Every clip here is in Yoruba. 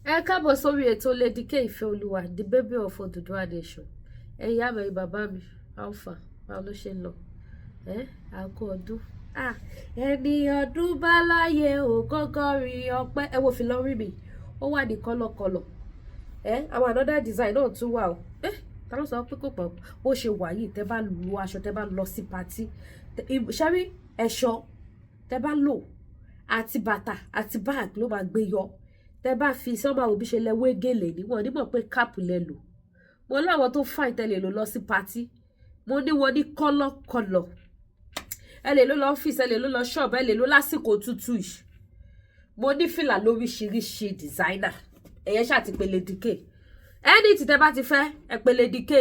Ẹ káàbọ̀ sórí ètò Lady K Ìfẹ́olúwa, the baby of Odùduwà nation. Ìyá mi bàbá mi, alpha, báwo ló ṣe ń lọ? Àkó ọdún. Ẹni ọdún bá láyé ò kọ́kọ́ rí ọpẹ́. Ẹ wo fìlà orí mi, ó wà ní kọ́lọ̀kọ́lọ̀. Àwọn another design náà tún wà o. Ta ló sọ pé kò pọ̀ bó ṣe wà yìí tẹ́ bá lu aṣọ tẹ́ bá lọ sí patí. Ṣẹ́rí ẹ̀ṣọ́ tẹ́ bá lò àti bàtà àti bag ló máa gbé yọ. Tẹ́ bá fi sọ́mà òbí ṣe lẹ́wọ́ gèlè níwọ̀n nímọ̀ pé káàpù lẹ lò. Mo láwọn tó fà ìtẹ́lẹ̀ lò lọ sí patí. Mo ní wọn ní kọ́lọ̀kọ́lọ̀. Ẹ lè lò lọ ọ́fíìsì, ẹ lè lò lọ ṣọ́ọ̀bù, ẹ lè lò lásìkò tútù yìí. Mo ní fìlà lóríṣiríṣi designer. Ẹ̀yẹ́ ṣáà ti pe Lady K. Ẹni tí tẹ́ bá ti fẹ́ ẹ pe Lady K.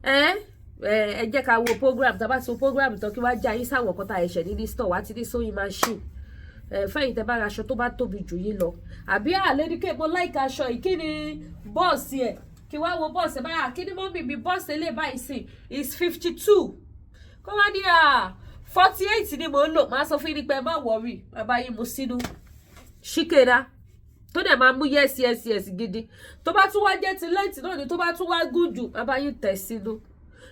Ẹ jẹ́ ká wo program, tá bá ti wo program tán kí wá jẹ́ ayé sáwọn ọ̀kan tá ẹ̀ṣẹ̀ ní store wá ti ní sewing machine. Fẹ́yìn tẹ́ bá ra aṣọ tó bá tóbi jù yín lọ. Àbí Lady K mo like aṣọ yìí, kí ni bọ́ọ̀sì ẹ̀? Kí wá wo bọ́ọ̀sì ẹ̀ báyà, kí ni mọ́mì mi bọ́ọ̀sì eléyìí báyìí sí is 52. Kó wá ní 48 ni mo ń lò, máa sọ fún yín pé ẹ má worry, bàbá yín mu sínú. Ṣíkèdá tó dẹ̀ máa mú yes gidi. Tó bá tún wá jẹ́ ti lẹ́ǹtì náà ni tó bá tún wá gùn jù, bàbá yín tẹ̀ sínú.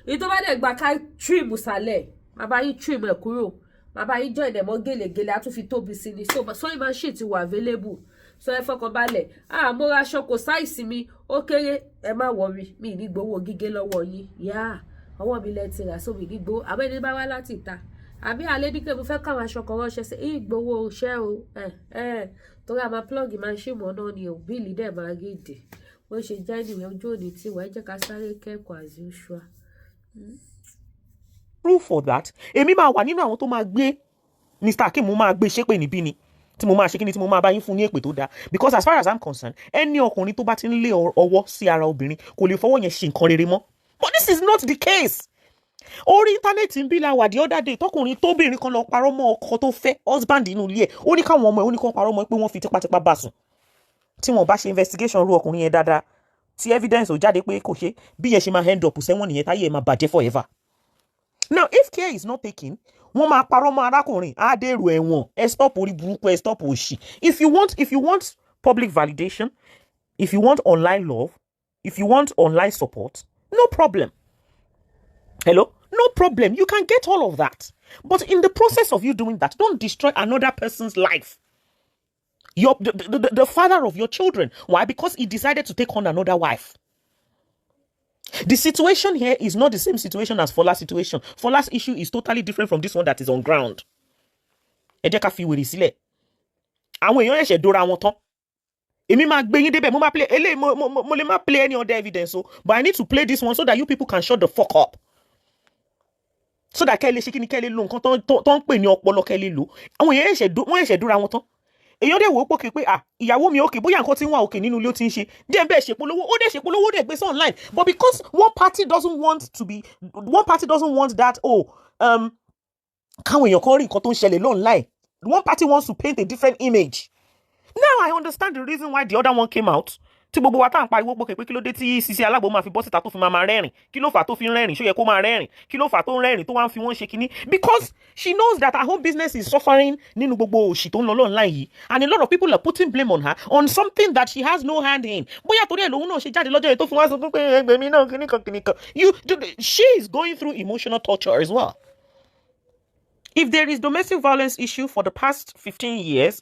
Èyí tó bá dẹ̀ gbà ká trim sàlẹ̀, bàbá yín trim ẹ̀ kúrò. Bàbá yín join dem mọ́ gèlègèlè á tún fi tóbi sí ni. So sewing machine ti wà available. So ẹ fọkàn balẹ̀. Mo ra aṣọ kò size mi, ó kéré, ẹ má worry, mi ní gbowó gígé lọ́wọ́ yín. Ọwọ́ mi lẹ ti rà, so mi ní gbowó. Àmọ́ ẹni bá wá láti ìta. Àbí Lady K mo fẹ́ káwọn aṣọ kan ránṣẹ́ sí ìgbowó iṣẹ́ o. Torí a máa plug machine mọ́ náà ni o. Bíìlì dẹ̀ máa rí ìdè. Wọ́n ṣe já ènìyàn ojú òní tí wọ́n jẹ́ ká sáré kẹ́kọ̀ọ́ as usual. Proof for that, èmi máa wà nínú àwọn tó máa gbé Mr. Akim, mo máa gbé ṣépè níbí ni tí mo máa ṣe kíni tí mo máa bá yín fún ní èpè tó dáa, because as far as I'm concerned, ẹni ọkùnrin tó bá ti ń lé ọwọ́ sí ara obìnrin kò lè fọwọ́ yẹn ṣe nǹkan rere mọ́. But this is not the case. Orí íńtánẹ́ẹ̀tì ń bí la wà the other day tọkùnrin tóbìnrin kan lọ parọ́ mọ́ ọkọ tó fẹ́ husband inú ilé ẹ̀, ó ní káwọn ọmọ ẹ̀ ó ní kó parọ́ mọ́ pé wọ́n fi tipátipá bá sùn. Tí wọ́n bá ṣe investigation ru ọkùnrin yẹn dáadáa, tí evidence ò jáde pé kò ṣe, bí yẹn ṣe máa end up sẹ́wọ̀n nìyẹn, táyé ẹ̀ máa bàjẹ́ forever. Now, if care is not taken, wọ́n máa parọ́ mọ́ arákùnrin, á dèrò ẹ̀wọ̀n, ẹ stop orí burúkú, ẹ stop òṣì. If you want public validation, if you want online love, if you want online support, no problem. Hello? No problem. You can get all of that. But in the process of you doing that, don't destroy another person's life. The father of your children. Why? Because he decided to take on another wife. The situation here is not the same situation as Fola's situation. Fola's issue is totally different from this one that is on ground. Ẹ jẹ́ ká fi wèrè sílẹ̀. Àwọn èèyàn ẹ̀ṣẹ̀ dóra wọn tán. Èmi máa gbé yín débẹ̀, mo máa play eléyìí, mo lè má play any other evidence o, but I need to play this one so that you people can shut the fuck up. So that kẹ́ lè ṣe kíni, kẹ́ lè lo nǹkan tó ń pè ní ọpọlọ, kẹ́ lè lò. Àwọn èèyàn ẹ̀ṣẹ̀ dóra wọn tán. Èèyàn dẹ̀ wò ó pé ìyàwó mi òkè, bóyá nǹkan tí ń wà òkè nínú ilé ó ti ń ṣe, díẹ̀ bẹ́ẹ̀ ṣèpolówó, ó dẹ̀ ṣèpolówó, ó dẹ̀ gbé sí online. But because one party doesn't want that, káwọn èèyàn kan rí nǹkan tó ń ṣẹlẹ̀ online. One party wants to paint a different image. Now I understand the reason why the other one came out. Tí gbogbo wa tá ń pariwo pé kí ló dé tí Sisi Alagbo máa fi bọ́ síta tó fi máa rẹ́rìn, kí ló fà tó fi ń rẹ́rìn, ṣó yẹ kó máa rẹ́rìn, kí ló fà tó ń rẹ́rìn tó wá ń fi wọ́n ṣe kíní, because she knows that her home business is suffering nínú gbogbo òṣì tó ń lọ online yìí, and a lot of people are putting blame on her on something that she has no hand in. Bóyá torí ẹ̀ lòun náà ṣe jáde lọ́jọ́ yẹn tó fi wá sọ pé ẹgbẹ́ mi náà kíníkan. She is going through emotional torture as well. If there is domestic violence issue for the past 15 years,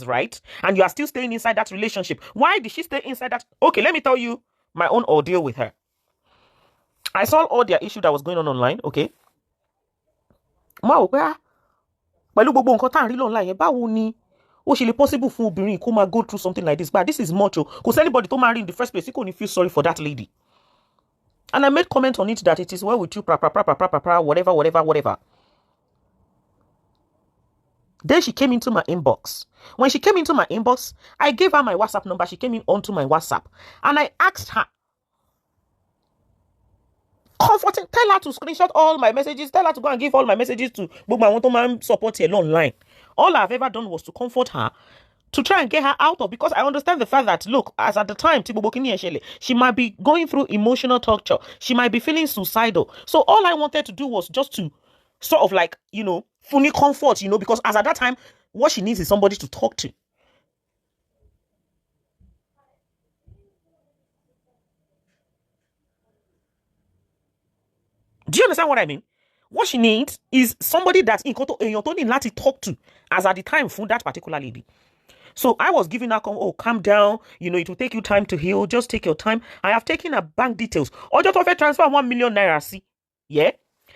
right, and you are still staying inside that relationship, why did she stay inside that? Okay, let me tell you my own ordeal with her. I saw all their issue that was going on online, okay? Pẹ̀lú gbogbo nǹkan tá à ń rí online yẹn, báwo ni ó ṣe lè possible fún obìnrin kó máa go through something like this? But this is much. Because anybody tó máa rí in the first place, he couldn't feel sorry for that lady. And I made comment on it that it is well with you, whatever. Then she came into my inbox. When she came into my inbox, I gave her my WhatsApp number. She came in onto my WhatsApp. And I asked her, comforting, tell her to screenshot all my messages, tell her to go and give all my messages to Bugma Wontoman support here online. All I've ever done was to comfort her, to try and get her out of, because I understand the fact that, look, as at the time, she might be going through emotional torture. She might be feeling suicidal. So all I wanted to do was just to sort of like, fully comfort, because as at that time, what she needs is somebody to talk to. Do you understand what I mean? What she needs is somebody that èèyàn tó need láti talk to as at the time for that particular lady. So I was giving her, oh, calm down. You know, it will take you time to heal. Just take your time. I have taken her bank details. Ojo to transfer 1 million naira. See, yeah.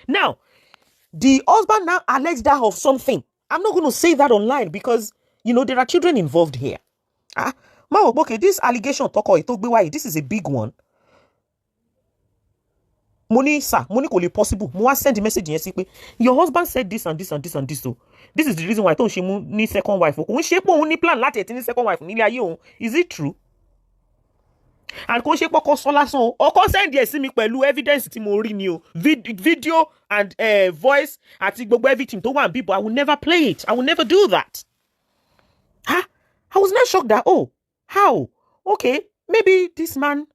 Now, the husband now alleged her of something. I'm not going to say that online because you know there are children involved here. Ah, okay, this allegation this is a big one. Money, sir, money could be possible. Mo send the message yes, your husband said this and this and this and this. So this is the reason why I thought she need second wife. When she plan láti ní second wife nílé ayé òun. Is it true? And kò ṣe pé ọkọ sọ lásán o. Ọkọ send yes mi pẹ̀lú evidence tí mo rí ni o. Video and voice àti gbogbo everything tó wà níbí, but I will never play it. I will never do that. Huh? I was not shocked that, oh, how? Okay, maybe this man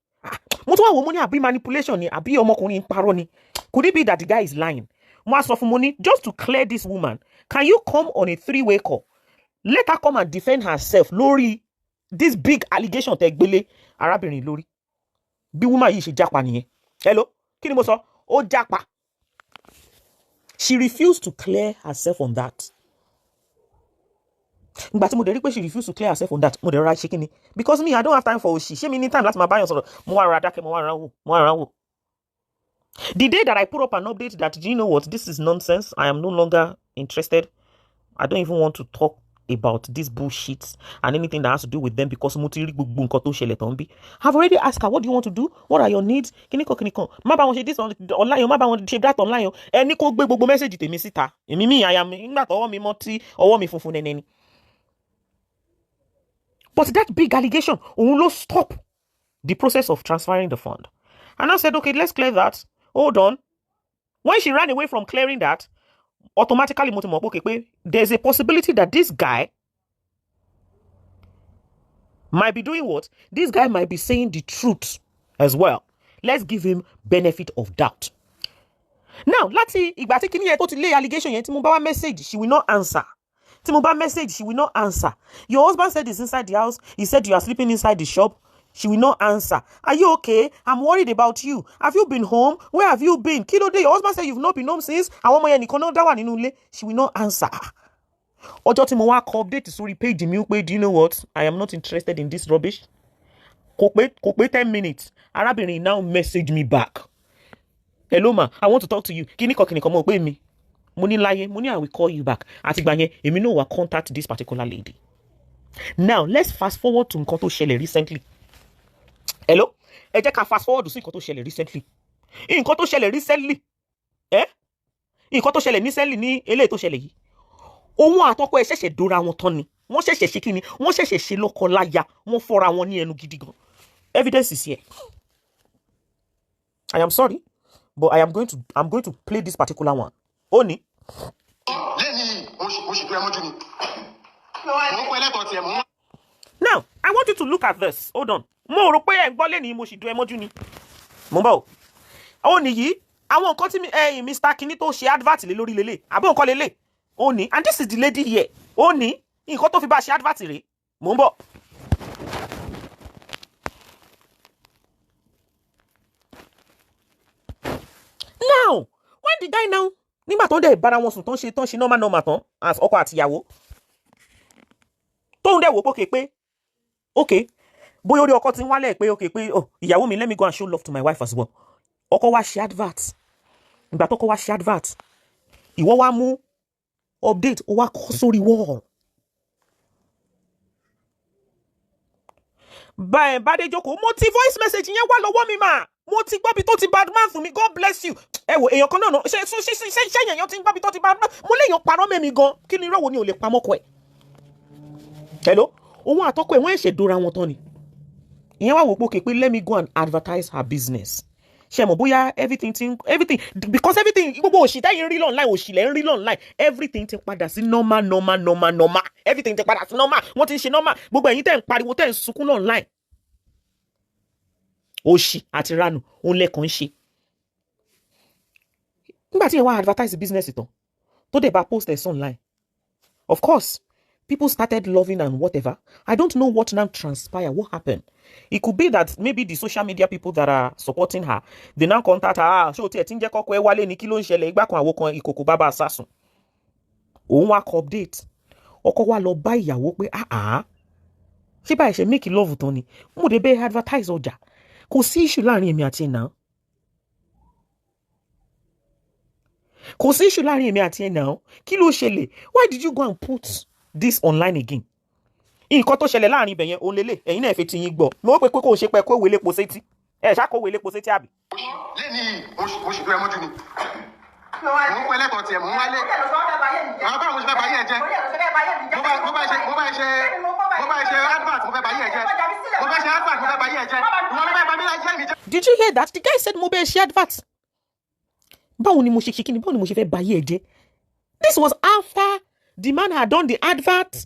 mo tún wá wo mo ní àbí manipulation ni àbí ọmọkùnrin ń parọ́ ni. Could it be that the guy is lying? Mo sọ fún money just to clear this woman. Can you come on a 3-way call? Let her come and defend herself lórí this big allegation tẹ́ gbélé arábìnrin lórí. Bí woman yìí ṣe jápa nìyẹn. Hello? Kí ni mo sọ? Ó jápa. She refused to clear herself on that. But she refused to clear herself on that. Because me, I don't have time for she. She need time. That's my buy. The day that I put up an update that, do you know what? This is nonsense. I am no longer interested. I don't even want to talk about this bullshit and anything that has to do with them because I've already asked her, what do you want to do? What are your needs? Kiniko. Ma ba won this online, ma ba won that online. Ẹni kò gbé gbogbo message tèmi síta. Èmi I am nígbà tó ọwọ́ mi mọ́ tí ọwọ́ mi funfun nene. But that big allegation will stop the process of transferring the fund. And I said, okay, let's clear that. Hold on. When she ran away from clearing that, automatically, there's a possibility that this guy might be doing what? This guy might be saying the truth as well. Let's give him benefit of doubt. Now, let's see, ìgbà tí kíní yẹn tó ti lé allegation yẹn tí mo bá wá message, she will not answer. Tí mo bá message, she will not answer. Your husband said he's inside the house. He said you are sleeping inside the shop. She will not answer. Are you okay? I'm worried about you. Have you been home? Where have you been? Kilo day. Your husband said you've not been home since. She will not answer. Ojo tí mo wá kọ update sórí page mi pé, do you know what? I am not interested in this rubbish. Kò pé 10 minutes. Arábìnrin now message me back. Hello ma, I want to talk to you. Kiniko mo pé mi. Money láyé, money I will call you back. Àtìgbà yẹn, èmi no wa contact this particular lady. Now, let's fast forward to nǹkan tó ṣẹlẹ̀ recently. Hello? Ẹ jẹ́ ká fast forward sí nǹkan tó ṣẹlẹ̀ recently. Nǹkan tó ṣẹlẹ̀ recently. Nǹkan tó ṣẹlẹ̀ recently ní eléyìí tó ṣẹlẹ̀ yìí. Òun àtọkọ ẹ̀ ṣẹ̀ṣẹ̀ dóra wọn tán ni. Wọ́n ṣẹ̀ṣẹ̀ ṣe kíni? Wọ́n ṣẹ̀ṣẹ̀ ṣe lọ́kọ láya. Wọ́n fọ́ra wọn ní ẹnu gidi gan. Evidence is here. I am sorry, but I'm going to play this particular one. Oni. Now, I want you to look at this. Hold on. Mo rò pé ẹ gbọ́ leni mo sì do emoju ni. Mo bá o. Oni yìí, àwọn nǹkan tí Mr. Kini tó ṣe advert lé lórí lélẹ̀. Àbí nǹkan lélẹ̀. Oni, and this is the lady here. Oni, nǹkan tó fi bá ṣe advert rẹ̀. Mo ń bọ̀. Now, when the guy now nígbà tó ń dẹ̀ bára wọn sùn tó ń ṣe normal tán as ọkọ àti ìyàwó tó ń dẹ̀ wò pé okay bóyá orí ọkọ ti ń wálẹ̀ pé okay pé ìyàwó mi let me go and show love to my wife as well. Ọkọ wá ṣe advert. Ìgbà tó kọ wá ṣe advert, ìwọ wá mú update ó wá kọ sórí wall. Bade jókòó mo ti voice message yẹn wá lọ́wọ́ mi mà. Mo ti gbọ́ bí tó ti bad man fún mi. God bless you. Ẹ wo èèyàn kan náà ṣe èèyàn ti ń gbọ́ bí tó ti bad man. Mo léèyàn parọ́ mẹ́mi gan. Kí ni irọ́ wo ni ò lè pamọ́ kọ ẹ̀? Hello? Òun àtọkọ ẹ̀ wọ́n ẹ̀ṣẹ̀ dóra wọn tán ni. Ìyẹn wá wò pé let me go and advertise her business. Ṣé mo bóyá everything because everything gbogbo òṣì tẹ́yìn rí online òṣì lẹ́ ń rí online everything ti padà sí normal. Everything ti padà sí normal. Wọ́n ti ń ṣe normal. Gbogbo ẹ̀yin tẹ́ ń pariwo tẹ́ ń sunkún online. Òṣì àti ranu òun lẹ́kàn ń ṣe. Nígbà tí ẹ wá advertise business ìtàn tó dẹ̀ bá post ẹ̀ online, of course people started loving and whatever. I don't know what now transpired. What happened? It could be that maybe the social media people that are supporting her, they now contact her. So tinje koko e wale ni kilo nsele igba kan awo kan ikoko baba sasun. Òun wá kọ update. Ọkọ wa lọ bá ìyàwó pé ṣé báyìí ṣe make love tán ni. Mo de be advertise ọjà. Kò sí issue láàrin èmi àti ẹ̀ now. Kò sí issue láàrin èmi àti ẹ̀ now. Kí ló ṣẹlẹ̀? Why did you go and put this online again? Nǹkan tó ṣẹlẹ̀ láàrin ibẹ̀ yẹn òun lélẹ̀ ẹ̀yin náà fẹ́ ti yín gbọ́. Mo pé kò ṣe pé kó wele po sétí. Ṣá kó wele po sétí àbí. Lẹ́ni oṣù tó ẹ mọ́jú ni. Mo ń pẹ́ lẹ́kọ̀ọ́ tiẹ̀ mò ń wálé. Àwọn báwo mo ṣe fẹ́ bá yí ẹ jẹ́? Mo bá ṣe advert mo fẹ́ bá yí ẹ jẹ́. Mo fẹ́ ṣe advert mo fẹ́ bá yí ẹ jẹ́. Ìwọ ló fẹ́ bá mi jẹ́ mi jẹ́. Did you hear that? The guy said mo bẹ́ẹ̀ ṣe advert. Báwo ni mo ṣe kíni? Báwo ni mo ṣe fẹ́ bá yí ẹ jẹ́? This was after the man had done the advert.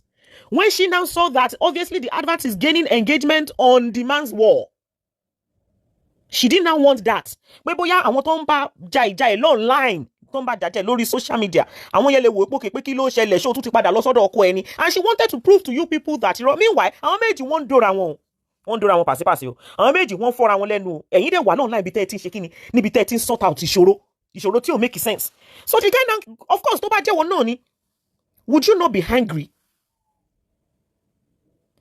When she now saw that obviously the advert is gaining engagement on the man's wall. She did not want that. Pé bóyá àwọn tó ń bá jai online, tó ń bá jàjẹ́ lórí social media, àwọn yẹn lè wò pé kí ló ṣẹlẹ̀ ṣé ó tún ti padà lọ sọ́dọ̀ ọkọ ẹni. And she wanted to prove to you people that meanwhile, àwọn méjì wọ́n dóra wọn. Wọ́n dóra wọn pàṣípàṣí o. Àwọn méjì wọ́n fọ́ra wọn lẹ́nu o. Ẹ̀yin dẹ̀ wà náà láì bí tẹ́ ẹ ti ń ṣe kíni, níbi tẹ́ ẹ ti ń sort out ìṣòro tí ò make sense. So the guy now, of course, tó bá jẹ́ wọn náà ni, would you not be angry?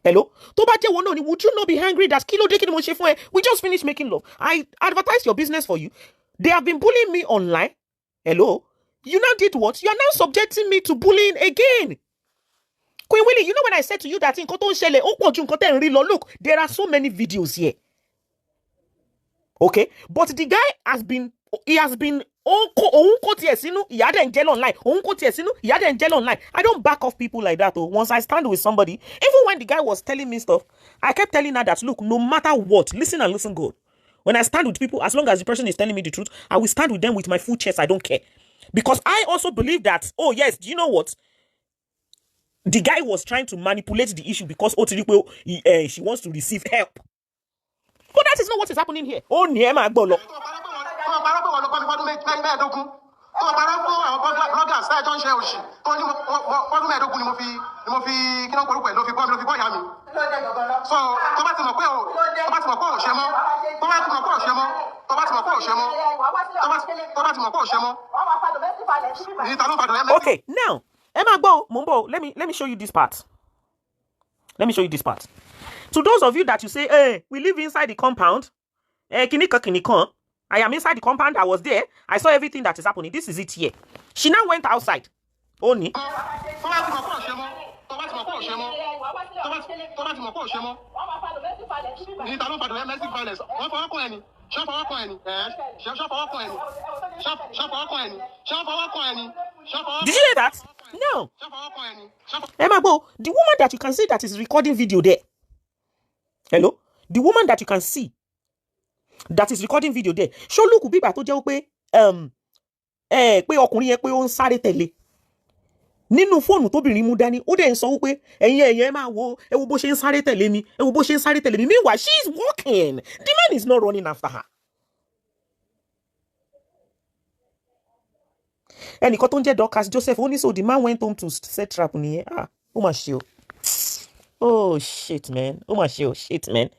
Hello? Tó bá jẹ́ wọn náà ni, would you not be angry that kí ló dé kí ni mo ṣe fún ẹ? We just finished making love. I advertised your business for you. They have been bullying me online. Hello? You now did what? You are now subjecting me to bullying again. Queen Willie, you know when I said to you that nǹkan tó ń ṣẹlẹ̀ ó pọ̀ ju nǹkan tẹ́ ń rí lọ. Look, there are so many videos here. Okay? But the guy has been òun kò tiẹ̀ sínú ìyá dẹ̀ ń jẹ́ online. Òun kò tiẹ̀ sínú ìyá dẹ̀ ń jẹ́ online. I don't back off people like that. Once I stand with somebody, even when the guy was telling me stuff, I kept telling her that, look, no matter what, listen and listen good. When I stand with people, as long as the person is telling me the truth, I will stand with them with my full chest. I don't care. Because I also believe that, oh yes, do you know what? The guy was trying to manipulate the issue because she wants to receive help. But that is not what is happening here. Oh, Niema Gbolo. Okay, now, Emma Mumbo, let me show you this part. Let me show you this part. To those of you that you say, hey, we live inside the compound, kinikon, I am inside the compound, I was there, I saw everything that is happening. This is it here. She now went outside. Oni. Did you hear that? No. Emma Bo, the woman that you can see that is recording video there. Hello? The woman that you can see that is recording video there. Show look bí ìgbà tó jẹ́ pé ọkùnrin yẹn pé ó ń sáré tẹ̀lé. Nínú fóònù tóbìnrin mú dání, ó dẹ̀ ń sọ wípé ẹ̀yin máa wo ẹ wo bó ṣe ń sáré tẹ̀lé mi. Ẹ wo bó ṣe ń sáré tẹ̀lé mi. Meanwhile, she is walking. The man is not running after her. Ẹnìkan tó ń jẹ́ Dorcas Joseph, ó ní so the man went home to set trap nìyẹn. Ó mà ṣe o. Oh shit, man. Oh my shit, man.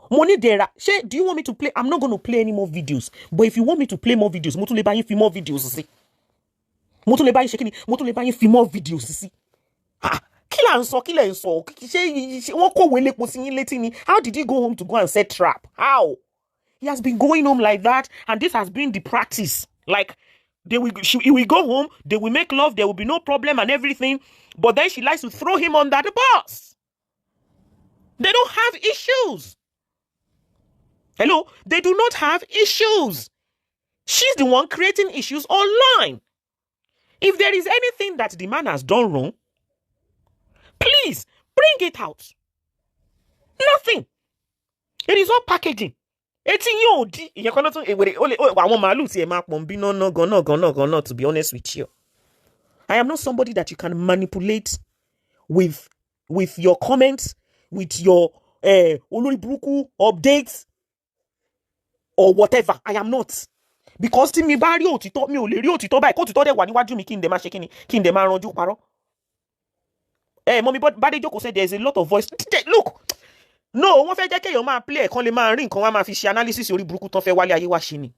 Money there. Do you want me to play? I'm not going to play any more videos. But if you want me to play more videos, mo tún lè bá yín fi more videos sí. Mo tún lè bá yín ṣe kíni? Mo tún lè bá yín fi more videos sí. Kí là ń sọ? Ṣé wọ́n kó wele po sí yín létí ni? How did he go home to go and set trap? How? He has been going home like that, and this has been the practice. Like he will go home, they will make love, there will be no problem and everything. But then she likes to throw him under the bus. They don't have issues. Hello? They do not have issues. She's the one creating issues online. If there is anything that the man has done wrong, please bring it out. Nothing. It is all packaging. To be honest with you, I am not somebody that you can manipulate with your comments, with your olórí burúkú updates or whatever. I am not. Because tí mi bá rí òtítọ́, mi ò lè rí òtítọ́ báyìí kó òtítọ́ dẹ̀ wà níwájú mi kí n dẹ̀ máa ṣe kíni, kí n dẹ̀ máa ranjú parọ́. Mommy Badejoko said there's a lot of voice. Look, no, wọ́n fẹ́ jẹ́ kéèyàn máa play kan lè máa rí nǹkan wá máa fi ṣe analysis orí burúkú tán fẹ́ wálé ayé wá ṣe ni.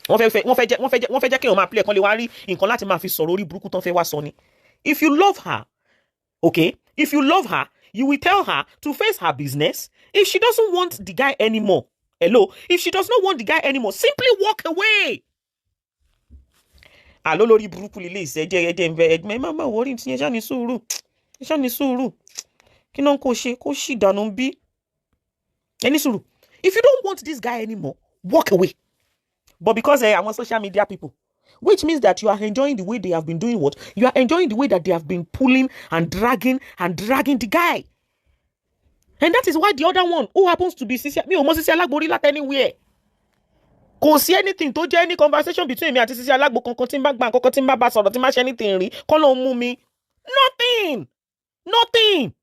Wọ́n fẹ́ jẹ́ kéèyàn máa play kan lè wá rí nǹkan láti máa fi sọ̀rọ̀ orí burúkú tán fẹ́ wá sọ ni. If you love her, okay? If you love her, you will tell her to face her business. If she doesn't want the guy anymore, hello? If she does not want the guy anymore, simply walk away. Àlọ́ lórí burúkú lílé ìṣẹ́jẹ́ ẹjẹ́ ń bẹ ẹgbẹ́ má wọrí tí ẹjá ní sùúrù. Ẹjá ní sùúrù. Kí náà kò ṣe kó ṣì dànù bí. Ẹni sùúrù. If you don't want this guy anymore, walk away. But because I'm on social media people, which means that you are enjoying the way they have been doing what? You are enjoying the way that they have been pulling and dragging the guy. And that is why the other one, who happens to be Sisi, mi ò mọ̀ Sisi Alagbo rí láti anywhere. Kò sí anything tó jẹ́ any conversation between me àti Sisi Alagbo kankan tí n bá gbà kankan tí n bá bá sọ̀rọ̀ tí n bá ṣe anything rí kọ́ ló ń mú mi. Nothing.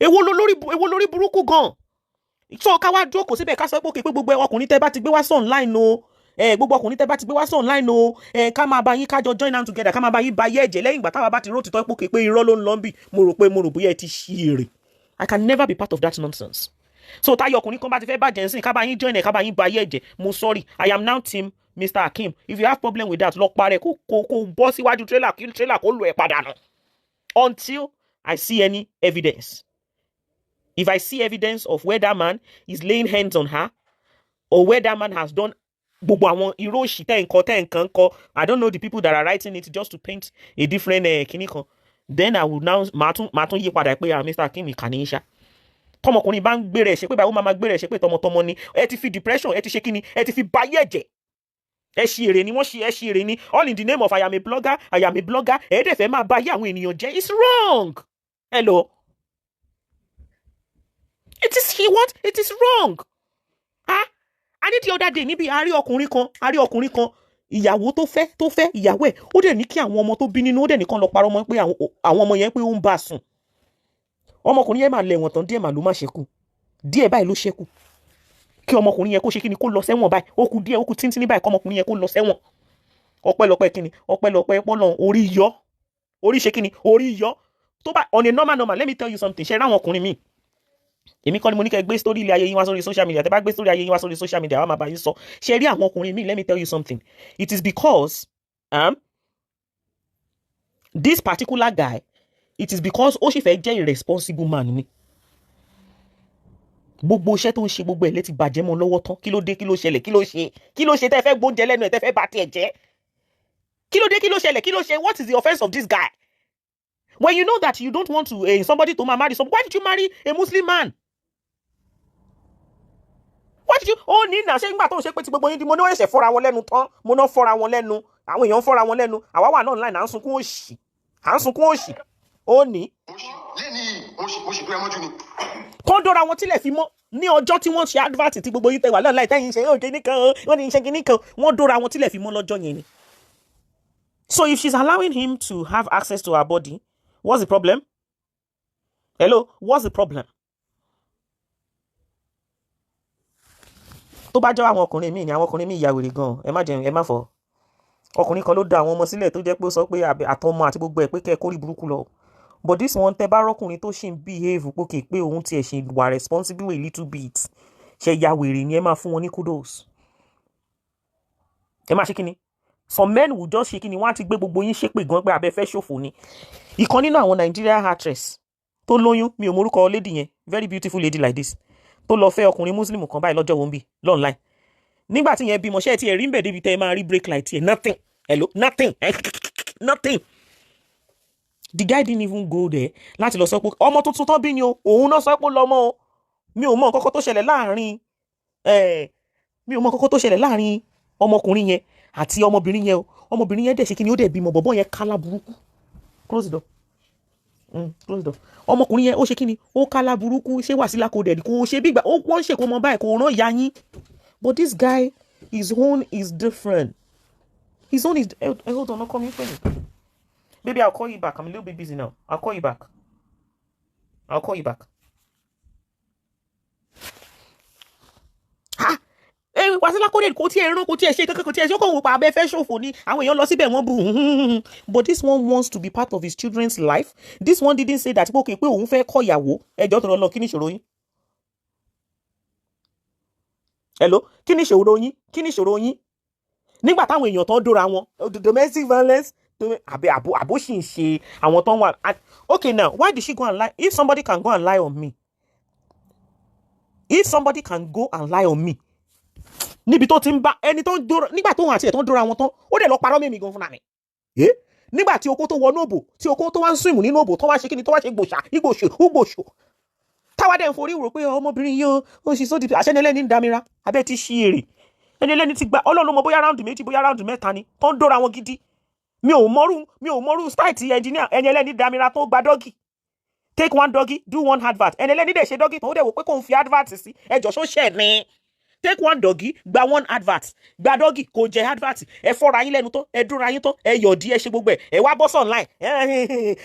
Èwo lórí burúkú gan. So ká wá jókòó síbẹ̀ ká sọ pé gbogbo ọkùnrin tẹ́ bá ti gbé wá sí online o. Gbogbo ọkùnrin tẹ́ bá ti gbé wá sí online o. Ká máa bá yín kájọ join hand together ká máa bá yín ba yé ẹ̀jẹ̀ lẹ́yìn ìgbà táwa bá ti róòtì tọ́ pé irọ́ ló ń lọ bí mo rò bóyá ẹ ti ṣí èrè. I can never be part of that nonsense. So táyọ̀ ọkùnrin kan bá ti fẹ́ bàjẹ́ nsìn ká bá yín join ẹ̀ ká bá yín ba yé ẹ̀jẹ̀ mo sorry. I am now team Mr. Hakeem. If you have problem with that, lọ parẹ́ kó bọ́ síwájú trailer kí trailer kó lù ẹ́ padà nù. Until I see any evidence. If I see evidence of where that man is laying hands on her or where that man has done gbogbo àwọn irọ́ òṣì tẹ́ nǹkan kọ, I don't know the people that are writing it just to paint a different kinní kan. Then I will now máa tún yí padà pé Mr. Hakeem ìkànnì iṣá. Tọmọkùnrin bá ń gbé rẹ̀ ṣe pé báwo máa gbé rẹ̀ ṣe pé tọmọtọmọ ni ẹ ti fi depression ẹ ti ṣe kíni ẹ ti fi bayé ẹ̀jẹ̀. Ẹ ṣì èrè ni wọ́n ṣe ẹ ṣì èrè ni all in the name of I am a blogger ẹ dẹ̀ fẹ́ máa bayé àwọn ènìyàn jẹ́. It's wrong. Hello. It is wrong. I need the other day níbi àárí ọkùnrin kan ìyàwó tó fẹ́ ìyàwó ẹ̀ ó dẹ̀ ní kí àwọn ọmọ tó bí nínú ó dẹ̀ nìkan lọ parọ́ mọ́ pé àwọn ọmọ yẹn pé ó ń bá sùn. Ọmọkùnrin yẹn máa lẹ̀wọ̀n tán díẹ̀ mà ló má ṣẹ́kù. Díẹ̀ báyìí ló ṣẹ́kù. Kí ọmọkùnrin yẹn kó ṣe kíni kó lọ sẹ́wọ̀n báyìí. Ó kù díẹ̀ ó kù tíntínní báyìí kí ọmọkùnrin yẹn kó lọ sẹ́wọ̀n. Ọpẹ́lọpẹ́ kíni ọpẹ́lọpẹ́ pọ́nlọ orí yọ. Orí ṣe kíni orí yọ. Tó bá on a normal let me tell you something. Ṣé ráwọn ọkùnrin mi èmi kọ́ ni mo ní kẹ́ gbé story ilé ayé yín wá sórí social media tẹ́ bá gbé story ayé yín wá sórí social media wá máa bá yín sọ ṣe rí àwọn ọkùnrin mi let me tell you something. It is because this particular guy it is because ó sì fẹ́ jẹ́ irresponsible man ni. Gbogbo iṣẹ́ tó ń ṣe gbogbo ẹ̀ létí bàjẹ́ mọ́ lọ́wọ́ tán kí ló dé kí ló ṣẹlẹ̀ kí ló ṣe tẹ́ fẹ́ gbóúnjẹ lẹ́nu ẹ̀ tẹ́ fẹ́ bá tiẹ̀ jẹ́ kí ló dé kí ló ṣẹlẹ̀ kí ló ṣe what is the offence of this guy? When you know that you don't want to somebody to marry somebody, why did you marry a Muslim man? Why did you? Oh, Nina, ṣé nígbà tó ń ṣe pé tí gbogbo yín di mo ní wọ́n ṣẹ̀ fọ́ra wọn lẹ́nu tán mo náà fọ́ra wọn lẹ́nu àwọn èèyàn fọ́ra wọn lẹ́nu àwa wà náà online à ń sunkún òṣì ó ní. mo ṣì pé ọmọjú ni. Kọ́ dọ́ra wọn tílẹ̀ fi mọ́ ní ọjọ́ tí wọ́n ṣe advert tí gbogbo yín tẹ̀ wà lọ́nà ìtẹ́yìn ṣe ó kíní kan wọ́n ní ṣe kíní kan wọ́n dọ́ra wọn tílẹ̀ fi mọ́ lọ́jọ́ yẹn ni. So if she's allowing him to have access to her body, what's the problem? Hello, what's the problem? Tó bá jẹ́ àwọn ọkùnrin mi ni àwọn ọkùnrin mi ìyá wèrè gan ẹ má jẹun ẹ má fọ. Ọkùnrin kan ló dá àwọn ọmọ sílẹ̀ tó jẹ́ pé ó sọ pé àtọmọ àti gbogbo ẹ̀ pé kẹ́ kórìí burúkú lọ. But this one tẹ́ bá rọ́kùnrin tó ṣì ń behave pókè pé òun tiẹ̀ ṣe wà responsible a little bit. Ṣe ìyá wèrè ni ẹ máa fún wọn ní kudos. Ẹ má ṣe kíni? Some men will just ṣe kíni wọ́n á ti gbé gbogbo yín ṣépè gan pé abẹ́ fẹ́ ṣòfò ni. Ìkan nínú àwọn Nigerian actress tó lóyún mi ò morúkọ lady yẹn very beautiful lady like this tó lọ fẹ́ ọkùnrin muslim kan báyìí lọ́jọ́ wọn bí online nígbà tí yẹn bímọ ṣe ti ẹ̀rí ń bẹ̀ débi tẹ́ ẹ máa rí break light yẹn nothing hello nothing the guy didn't even go there láti lọ sọ pé ọmọ tuntun tán bí ni o òun náà sọ pé lọ́mọ o mi ò mọ nǹkan tó ṣẹlẹ̀ láàrin ọmọkùnrin yẹn àti ọmọbìnrin yẹn o ọmọbìnrin yẹn dẹ̀ ṣe kí ni ó dẹ̀ bímọ bọ̀bọ̀ yẹn kálá burúkú close the door. Close the door. Ọmọkùnrin yẹn ó ṣe kí ni ó kálá burúkú ṣé Wàsílà kò dẹ̀ kò ṣe bí gbà ó wọ́n ṣe kó mọ báyìí kò rán ìyá yín but this guy his own is different his own is hold on no call me friend baby I'll call you back I'm a little bit busy now I'll call you back ha Fasila kò dé kò tiẹ̀ rán kò tiẹ̀ ṣe kankan kò tiẹ̀ ṣe kò wò pa abẹ́ fẹ́ ṣòfò ni àwọn èèyàn lọ síbẹ̀ wọ́n bú but this one wants to be part of his children's life. This one didn't say that okay pé òun fẹ́ kọ́ ìyàwó ẹjọ́ tó lọ kí ni ìṣòro yín. Hello, kí ni ìṣòro yín? Kí ni ìṣòro yín? Nígbà táwọn èèyàn tán dóra wọn, domestic violence, àbó sì ń ṣe àwọn tán wà. Okay, now, why did she go and lie? If somebody can go and lie on me, níbi tó ti ń bá ẹni tó ń dóra, nígbà tó hàn àti ẹ̀ tó ń dóra wọn tán, ó dẹ̀ lọ parọ́ mẹ́mi gan fúnra mi. Nígbà tí okó tó wọnú òbò, tí okó tó wá ń swim nínú òbò, tó wá ṣe kíni, tó wá ṣe gbòṣò. Táwa dẹ̀ ń forí rò pé ọmọbìnrin yìí ó ṣì sódì àṣẹ́nilẹ́ni ń damira, abẹ́ ti ṣí èrè. Ẹni ẹlẹ́ni ti gba Ọlọ́run mọ bóyá ráùndù méjì bóyá ráùndù mẹ́ta ni tó ń dóra wọn gidi. Mi ò mọrú style ti engineer ẹni ẹlẹ́ni damira tó gba dọ́gì. Take one doggy, do one advert. Ẹni ẹlẹ́ni dẹ̀ ṣe dọ́gì tó dẹ̀ wò pé kò ń fi advert sí ẹjọ́ ṣó ṣẹ̀ ni. Take one doggy, gba one advert. Gba doggy kò jẹ́ advert. Ẹ fọ́ra yín lẹ́nu tán, ẹ dúnra yín tán, ẹ yọ̀dí ẹ ṣe gbogbo ẹ̀. Ẹ wá bọ́ online.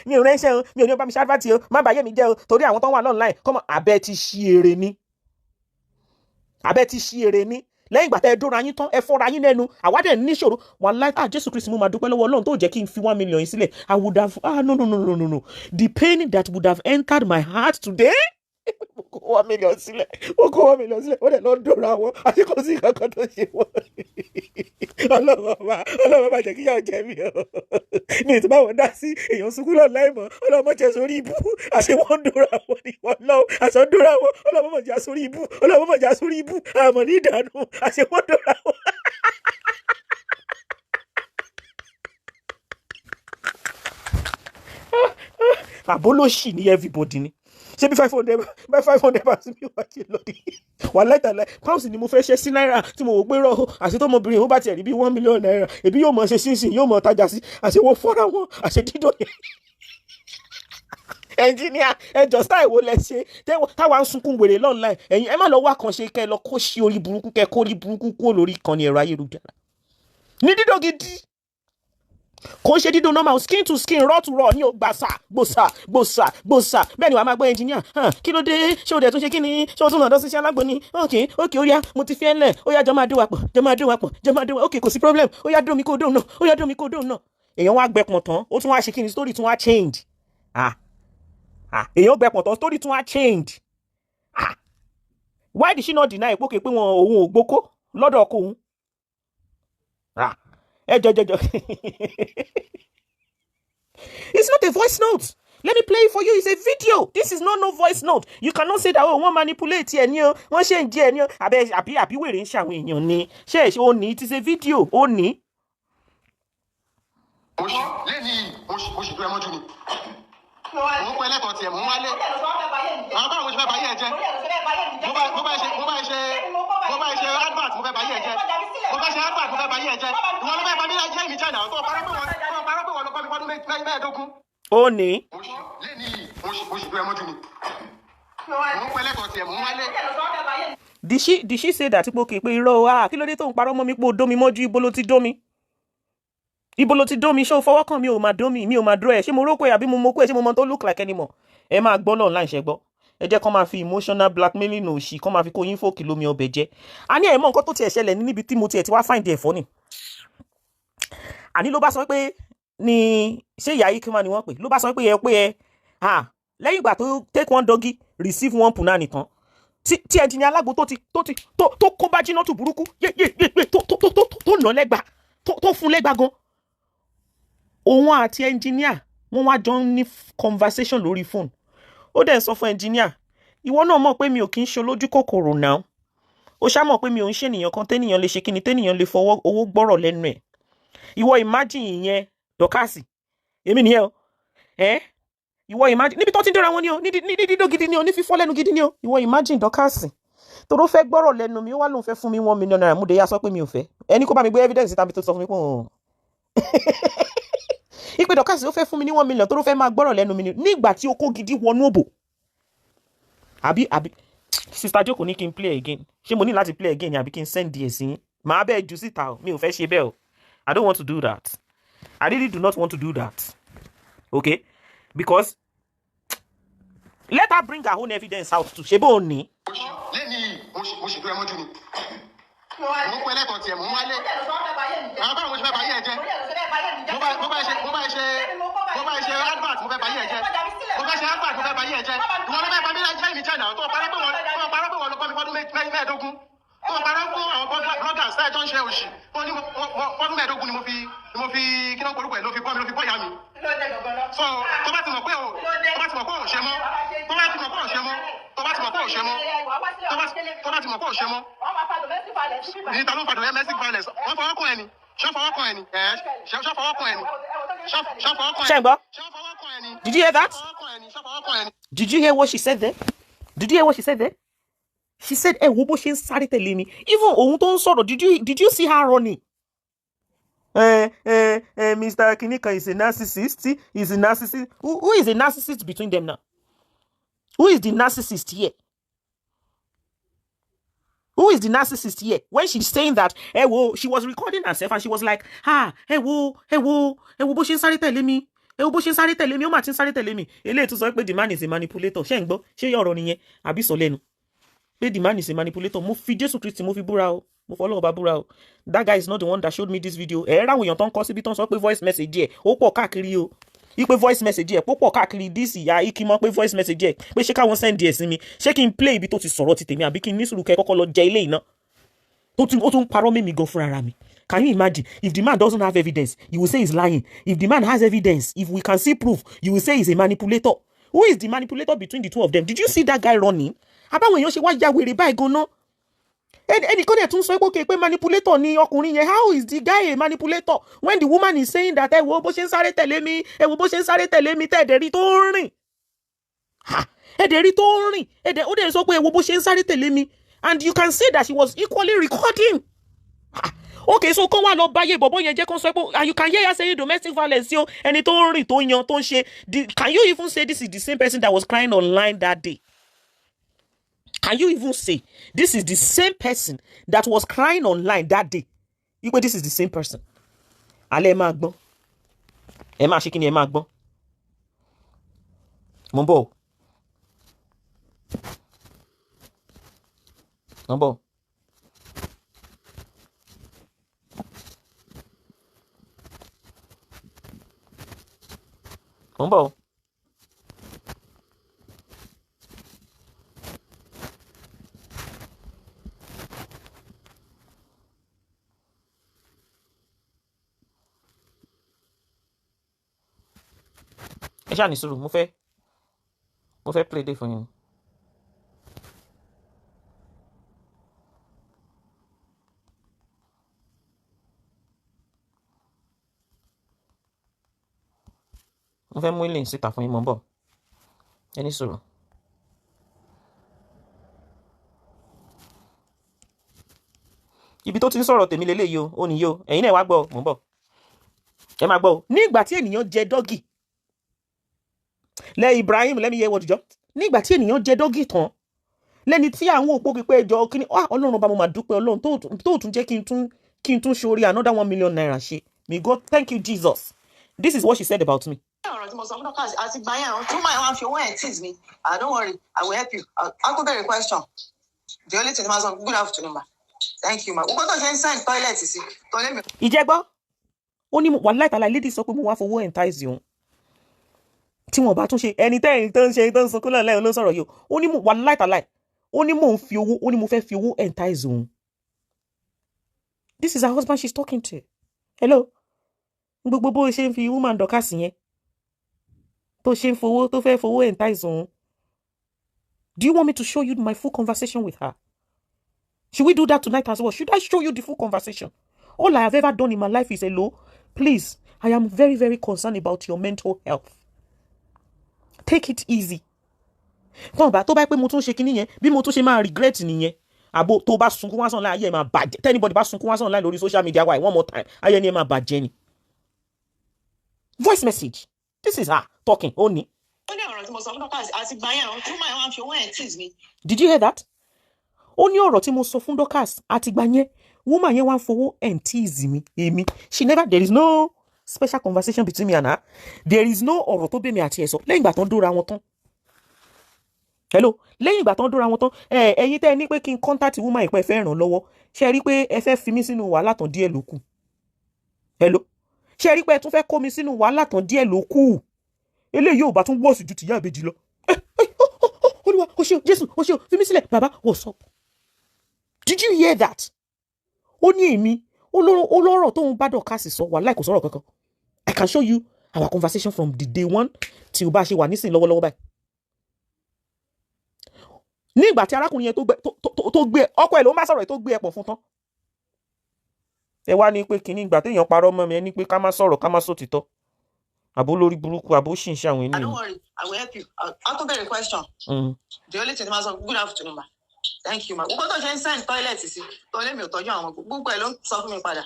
Mi ò rẹ́ṣẹ́ o, mi ò ní bá mi ṣe advert o, má bàyẹ́ mi jẹ́ o, torí àwọn tó wà online. Kọ́mọ abẹ́ ti ṣí èrè ni. Lẹ́yìn ìgbà tẹ́ ẹ dóra yín tán ẹ fọ́ra yín lẹ́nu àwádẹ́ níṣòro wà láì Jésù Kristi mo máa dúpẹ́ lọ́wọ́ Ọlọ́run tó jẹ́ kí n fi 1 million yín sílẹ̀. I would have no. The pain that would have entered my heart today. Mo kó 1 million sílẹ̀ ó dẹ̀ lọ dóra wọn àti kò sí kankan tó ṣe wọ́n. Ọlọ́run bá jẹ́ kí yàrá jẹ́ mi o. Ní ìtì báwọn dá sí èèyàn sunkún lọ láìmọ̀ Ọlọ́run mọ̀ jẹ́ sórí ibú àṣẹ wọ́n dóra wọn ni wọ́n lọ àṣọ dóra wọn Ọlọ́run mọ̀ jẹ́ sórí ibú àmọ̀ ní ìdànù àṣẹ wọ́n dóra wọn. Àbólóṣì ni everybody ni. Ṣé bí 500 pounds mi wá ṣe lóde wà láìtàlá pounds ni mo fẹ́ ṣe sí náírà tí mo wò pé rọ àṣẹ tó ọmọbìnrin ó bá tiẹ̀ rí bí 1 million naira èbí yóò mọ̀ ṣe sínsìn yóò mọ̀ tajà sí àṣẹ wọ́n fọ́ra wọn àṣẹ dídò yẹn. Ẹnjíníà ẹjọ́ style wo lẹ ṣe táwa ń sunkún wèrè online ẹ̀yin ẹ má lọ wá kan ṣe kẹ́ lọ kó ṣe orí burúkú kẹ́ kó orí burúkú kó lórí ìkànnì ẹ̀rọ ayélujára ní dídò gidi. Kò ṣe dídùn normal skin to skin raw to raw ní o gbòsà bẹ́ẹ̀ ni wàá máa gbọ́ engineer kí ló dé ṣé o dẹ̀ tún ṣe kí ni ṣé o tún lọ́dọ̀ Sisi Alagbo ni okay ó yá mo ti fi ẹ́ lẹ̀ ó yá jọ máa dé wa pọ̀ okay kò sí problem ó yá dómi mi kó dóun náà èèyàn wá gbẹpọ̀n tán ó tún wá ṣe kí ni story tún wá change èèyàn gbẹpọ̀n tán story tún wá change why did she not deny pé òun ò gbókó lọ́dọ̀ ọkọ òun ẹjọ. It's not a voice note. Let me play it for you. It's a video. This is not no voice note. You cannot say that wọ́n manipulate ẹ ní o wọ́n ṣe ń jẹ ẹ ní o àbí wèrè ń ṣàwọn èèyàn ni ṣe ó ní it is a video ó ní. lẹ́ni oṣù tó ẹ mọ́jú ni mo ń pẹ́ lẹ́kọ̀ọ́ tiẹ̀ mo ń wálé àwọn báwo mo ṣe fẹ́ báyé ẹ jẹ́ mo bá ṣe advert mo fẹ́ báyé ẹ jẹ́ ìwọ ló fẹ́ bá mi jẹ́ mi jẹ́ náà tó parọ́ pé wọ́n lọ kọ́ mi fọ́dún mẹ́ẹ̀ẹ́dógún. Ó ní. lẹ́ni oṣù tó ẹ mọ́jú ni mo ń pẹ́ lẹ́kọ̀ọ́ tiẹ̀ mo ń wálé. Did she say that pé okay pé irọ́ wa kí ló dé tó ń parọ́ mọ́ mi pé o dómi mọ́jú ibo ló ti dómi ṣé o fọwọ́ kàn mi ò máa dómi mi ò máa dúró ẹ̀ ṣé mo rókò ẹ̀ àbí mo mọ kó ẹ̀ ṣé mo mọ tó look like anymore ẹ máa gbọ́ lọ́nà láìṣẹ́ gbọ́ ẹ jẹ́ kó máa fi emotional blackmailing òṣì kó máa fi kó yín fòkì lómi ọbẹ̀ jẹ́ a ní ẹ̀ mọ̀ nǹkan tó tiẹ̀ ṣẹlẹ̀ níbi tí mo tiẹ̀ ti wá find ẹ̀ fọ́ ni àní ló bá sọ pé ní ṣé ìyá yìí kí wọ́n ni wọ́n pè ló bá sọ pé ẹ lẹ́yìn ìgbà tó take one doggy receive one punani tán tí ẹnjìnì Alagbo tó kó bá jiná tó burúkú tó nà lẹ́gba tó fún lẹ́gba gan òun àti ẹnjìníà wọ́n wá jọ ní conversation lórí phone ó dẹ̀ sọ fún ẹnjìníà ìwọ náà mọ̀ pé mi ò kí ń ṣe olójú kòkòrò náà ó ṣá mọ̀ pé mi ò ń ṣènìyàn kan tẹ́nìyàn lè ṣe kíni tẹ́nìyàn lè fọwọ́ owó gbọ́rọ̀ lẹ́nu ẹ̀ ìwọ imagine ìyẹn dọ́kàsì èmi nìyẹn o ìwọ imagine níbi tó ti ń dọ́ra wọn ni o ní dídó gidi ni o ní fífọ́ lẹ́nu gidi ni o ìwọ imagine dọ́kàsì toró fẹ́ gbọ́rọ̀ lẹ́nu mi ó wá lóun fẹ́ fún mi 1 million naira múdẹ yá sọ pé mi ò fẹ́ ẹni kó bá mi gbé evidence tàbí tó sọ fún mi pé ìpè dọ́kàsì ó fẹ́ fún mi ní 1 million toró fẹ́ máa gbọ́rọ̀ lẹ́nu mi nígbà tí okó gidi wọnú òbò àbí sister Joko ní kí n play again ṣé mo ní láti play again àbí kí n send díẹ̀ sí màá bẹ́ẹ̀ jù síta o mi ò fẹ́ ṣe bẹ́ẹ̀ o I don't want to do that I really do not want to do that okay because let her bring her own evidence out too ṣe bó o ní. lẹ́ni oṣù tó ẹ mọ́jú ni mo ń kó ẹlẹ́tọ̀ọ́ tiẹ̀ mo ń wálé àwọn báwo mo ṣe fẹ́ bá yí ẹ jẹ́ mo bá ṣe advert mo fẹ́ bá yí ẹ jẹ́ mo fẹ́ ṣe advert mo fẹ́ bá yí ẹ jẹ́ ìwọ ló fẹ́ bá mi láì mi jẹ́ náà tó parọ́ pé wọ́n lọ kọ́ mi fọ́dún mẹ́ẹ̀ẹ́dógún tó parọ́ fún àwọn bloggers táyà tó ń ṣe òṣì wọ́n ní fọ́dún mẹ́ẹ̀ẹ́dógún ni mo fi kí ló ń porúkọ ẹ̀ ló fi bọ́ ìyá mi. so tó bá ti mọ̀ pé ò ṣe mọ́ tó bá ti mọ̀ pé ò ṣe mọ́ ní ta ló ń fa domestic violence wọ́n fọwọ́ kàn ẹni ṣọ́ fọwọ́ kàn ẹni ṣọ́ fọwọ́ kàn ẹni ṣọ́ fọwọ́ kàn ẹni. Did you hear that? Did you hear what she said there? Did you hear what she said there? She said, "Eh, wo bó ṣe ń sáré tẹ̀lé mi." Even ohun tó ń sọ̀rọ̀, did you see her running? Mr. Kinika is a narcissist. He's a narcissist. Who is a narcissist between them now? Who is the narcissist here? Who is the narcissist here? When she's saying that, she was recording herself and she was like, bó ṣe ń sáré tẹ̀lé mi. Bó ṣe ń sáré tẹ̀lé mi, ó mà ti ń sáré tẹ̀lé mi. Eléyìí tó sọ pé the man is a manipulator. Ṣé ń gbọ́? Ṣé ọ̀rọ̀ nìyẹn? Àbí sọ lẹ́nu. Pé the man is a manipulator. Mo fi Jésù Kristi mo fi búra o. Mo fọlọ́run bá búra o. That guy is not the one that showed me this video. Ráwọn èèyàn tó ń kọ síbi tó ń sọ pé voice message ẹ̀ ó pọ̀ káàkiri o. Ipe voice message ẹ̀ pọ̀ káàkiri this ìyá ikimọ́ pé voice message ẹ̀ pé ṣé káwọn send ẹ̀ sí mi. Ṣé kí n play ibi tó ti sọ̀rọ̀ ti tèmi àbí kí n ní sùúrù kẹ́ kọ́kọ́ lọ jẹ ilé iná. Ó tún parọ́ mímí gan fúnra mi. Can you imagine? If the man doesn't have evidence, you will say he's lying. If the man has evidence, if we can see proof, you will say he's a manipulator. Who is the manipulator between the two of them? Did you see that guy running? Àbáwọn èèyàn ṣe wá ya wèrè báyìí gan-an. Ẹnìkan dẹ̀ tún sọ pé manipulator ni ọkùnrin yẹn. How is the guy a manipulator when the woman is saying that ẹ wo bó ṣe ń sáré tẹ̀lé mi, ẹ wo bó ṣe ń sáré tẹ̀lé mi tẹ̀ẹ̀dẹ̀rí tó ń rìn. Ẹ̀dẹ̀rí tó ń rìn. Ó dẹ̀ sọ pé ẹ wo bó ṣe ń sáré tẹ̀lé mi. And you can see that she was equally recording. Okay, so kán wá lọ báyé bọ̀bọ̀ yẹn jẹ́ kán sọ pé and you can hear her saying domestic violence yo ẹni tó ń rìn tó yan tó ń ṣe. Can you even say this is the same person that was crying online that day? Can you even say this is the same person that was crying online that day? You know, this is the same person. Alẹ́ máa gbọ́n. Ẹ máa ṣe kí ni ẹ máa gbọ́n. Mo ń bọ̀. Mo ń bọ̀. Mo ń bọ̀. Ẹ ṣáà ní sùúrù, mo fẹ́ play day fún yín. Mo fẹ́ mú ilé síta fún yín, mo ń bọ̀. Ẹ ní sùúrù. Ibi tó ti ń sọ̀rọ̀ tèmi lélẹ́yìí o, ó nìyí o, ẹ̀yin náà wá gbọ́, mo ń bọ̀. Ẹ máa gbọ́ o. Ní ìgbà tí ènìyàn jẹ dọ́gì, Ibrahim, let me hear what you just. Nígbà tí ènìyàn jẹ dọ́gì tán, lẹ́ni tí àwọn òpó pípẹ́ ẹjọ́ kíní, Ọlọ́run bá mo máa dúpẹ́ Ọlọ́run tó tún jẹ́ kí n tún ṣorí another 1 million naira ṣe. May God thank you, Jesus. This is what she said about me. Don't worry, I will help you. I'll go the question. The only thing is, good afternoon, ma. Thank you, ma. What do you say? Toilet, see. Ìjẹ́gbọ́, ó ní wàláhì tàláhì lady sọ pé mo wá fowó entice you. Tí wọ́n bá tún ṣe ẹni tẹ́yìn tó ń ṣe tó ń sunkún náà lẹ́yìn ló sọ̀rọ̀ yìí. Ó ní wàláhì tàláhì. Ó ní mò ń fi owó, ó ní mo fẹ́ fi owó entice òun. This is her husband she's talking to. Hello. Gbogbo bó ṣe ń fi woman dọ́kàsì yẹn. Tó ṣe ń fowó, tó fẹ́ fowó entice òun. Do you want me to show you my full conversation with her? Should we do that tonight as well? Should I show you the full conversation? All I have ever done in my life is hello. Please, I am very, very concerned about your mental health. Take it easy. Tó bá pé mo tún ṣe kíní yẹn, bí mo tún ṣe máa regret nìyẹn. Àbò tó bá sunkún wá sàn láì ayé ẹ̀ máa bàjẹ́. Anybody bá sunkún wá sàn láì lórí social media why one more time. Ayé ni ẹ̀ máa bàjẹ́ ni. Voice message. This is her talking. Oni. Did you hear that? Ó ní ọ̀rọ̀ tí mo sọ fún Dorcas àtìgbà yẹn woman yẹn wá ń fowó and tease mi èmi. There is no special conversation between me and her. There is no ọ̀rọ̀ tó bẹ́ mi àti ẹ̀ sọ lẹ́yìn ìgbà tán dóra wọn tán. hello lẹ́yìn ìgbà tán dúra wọn tán ẹ̀yin tẹ́ ẹ ní pé kí n contact woman ìpẹ́ fẹ́ ràn lọ́wọ́ ṣe rí pé ẹ fẹ́ fi mí sínú wàhálà tán díẹ̀ ló kù hello ṣe rí pé ẹ tún fẹ́ kó mi sínú wàhálà tán díẹ̀ ló kù eléyìí ò bá tún wọ́ọ̀sì ju tìyá ìbejì lọ olúwa o ṣé o jésù o ṣé o fi mí sílẹ̀ bàbá what's up did you hear that ó ní èmi olóró tóun bá dọ̀kásì sọ wàhálà kò sọ̀rọ̀ kankan I can show you our conversation from the day one tí o bá ṣe wà nísìnyí lọ́wọ́lọ́wọ́ báyìí ní ìgbà tí arákùnrin yẹn tó gbé ọkọ ẹ̀ ló má sọ̀rọ̀ tó gbé ẹ̀pọ̀ fún tán ẹ wá ní pé kínní ìgbà téèyàn parọ́ mọ́ mi ẹ ní pé ká má sọ̀rọ̀ ká má sòtítọ́ àbó lórí burúkú àbó ṣì ń ṣe àwọn ènìyàn. Don't worry, I will help you. I'll come back a question. The only thing the man said, good afternoon, ma. Thank you, ma. Gbogbo tó ṣe ń send toilet sí toilet mi ò tọ́jú àwọn gbogbo ẹ̀ ló ń sọ fún mi padà.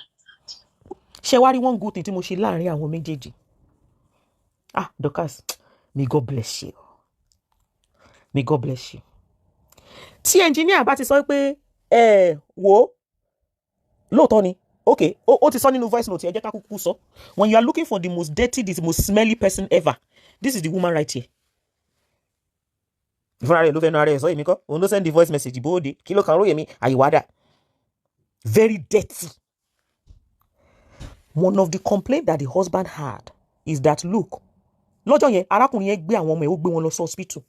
Ṣé wá rí one good thing tí mo ṣe láàrin àwọn méjèèjì? Dorcas, may God bless you. May God bless you. Tí engineer bá ti sọ pé wo lóòótọ́ ni okay ó ti sọ nínú voice note ẹ jẹ́ ká kúkú sọ when you are looking for the most dirty the most smelly person ever this is the woman right here. Ìfúnra rẹ̀ ló fẹ́ nu ara ẹ̀ sọ èmi kọ́ òun ló send the voice message bóde kí ló kàn róye mi àyíwádà very dirty. One of the complaints that the husband had is that look lọ́jọ́ yẹn arákùnrin yẹn gbé àwọn ọmọ ẹ̀ ó gbé wọn lọ sí hospital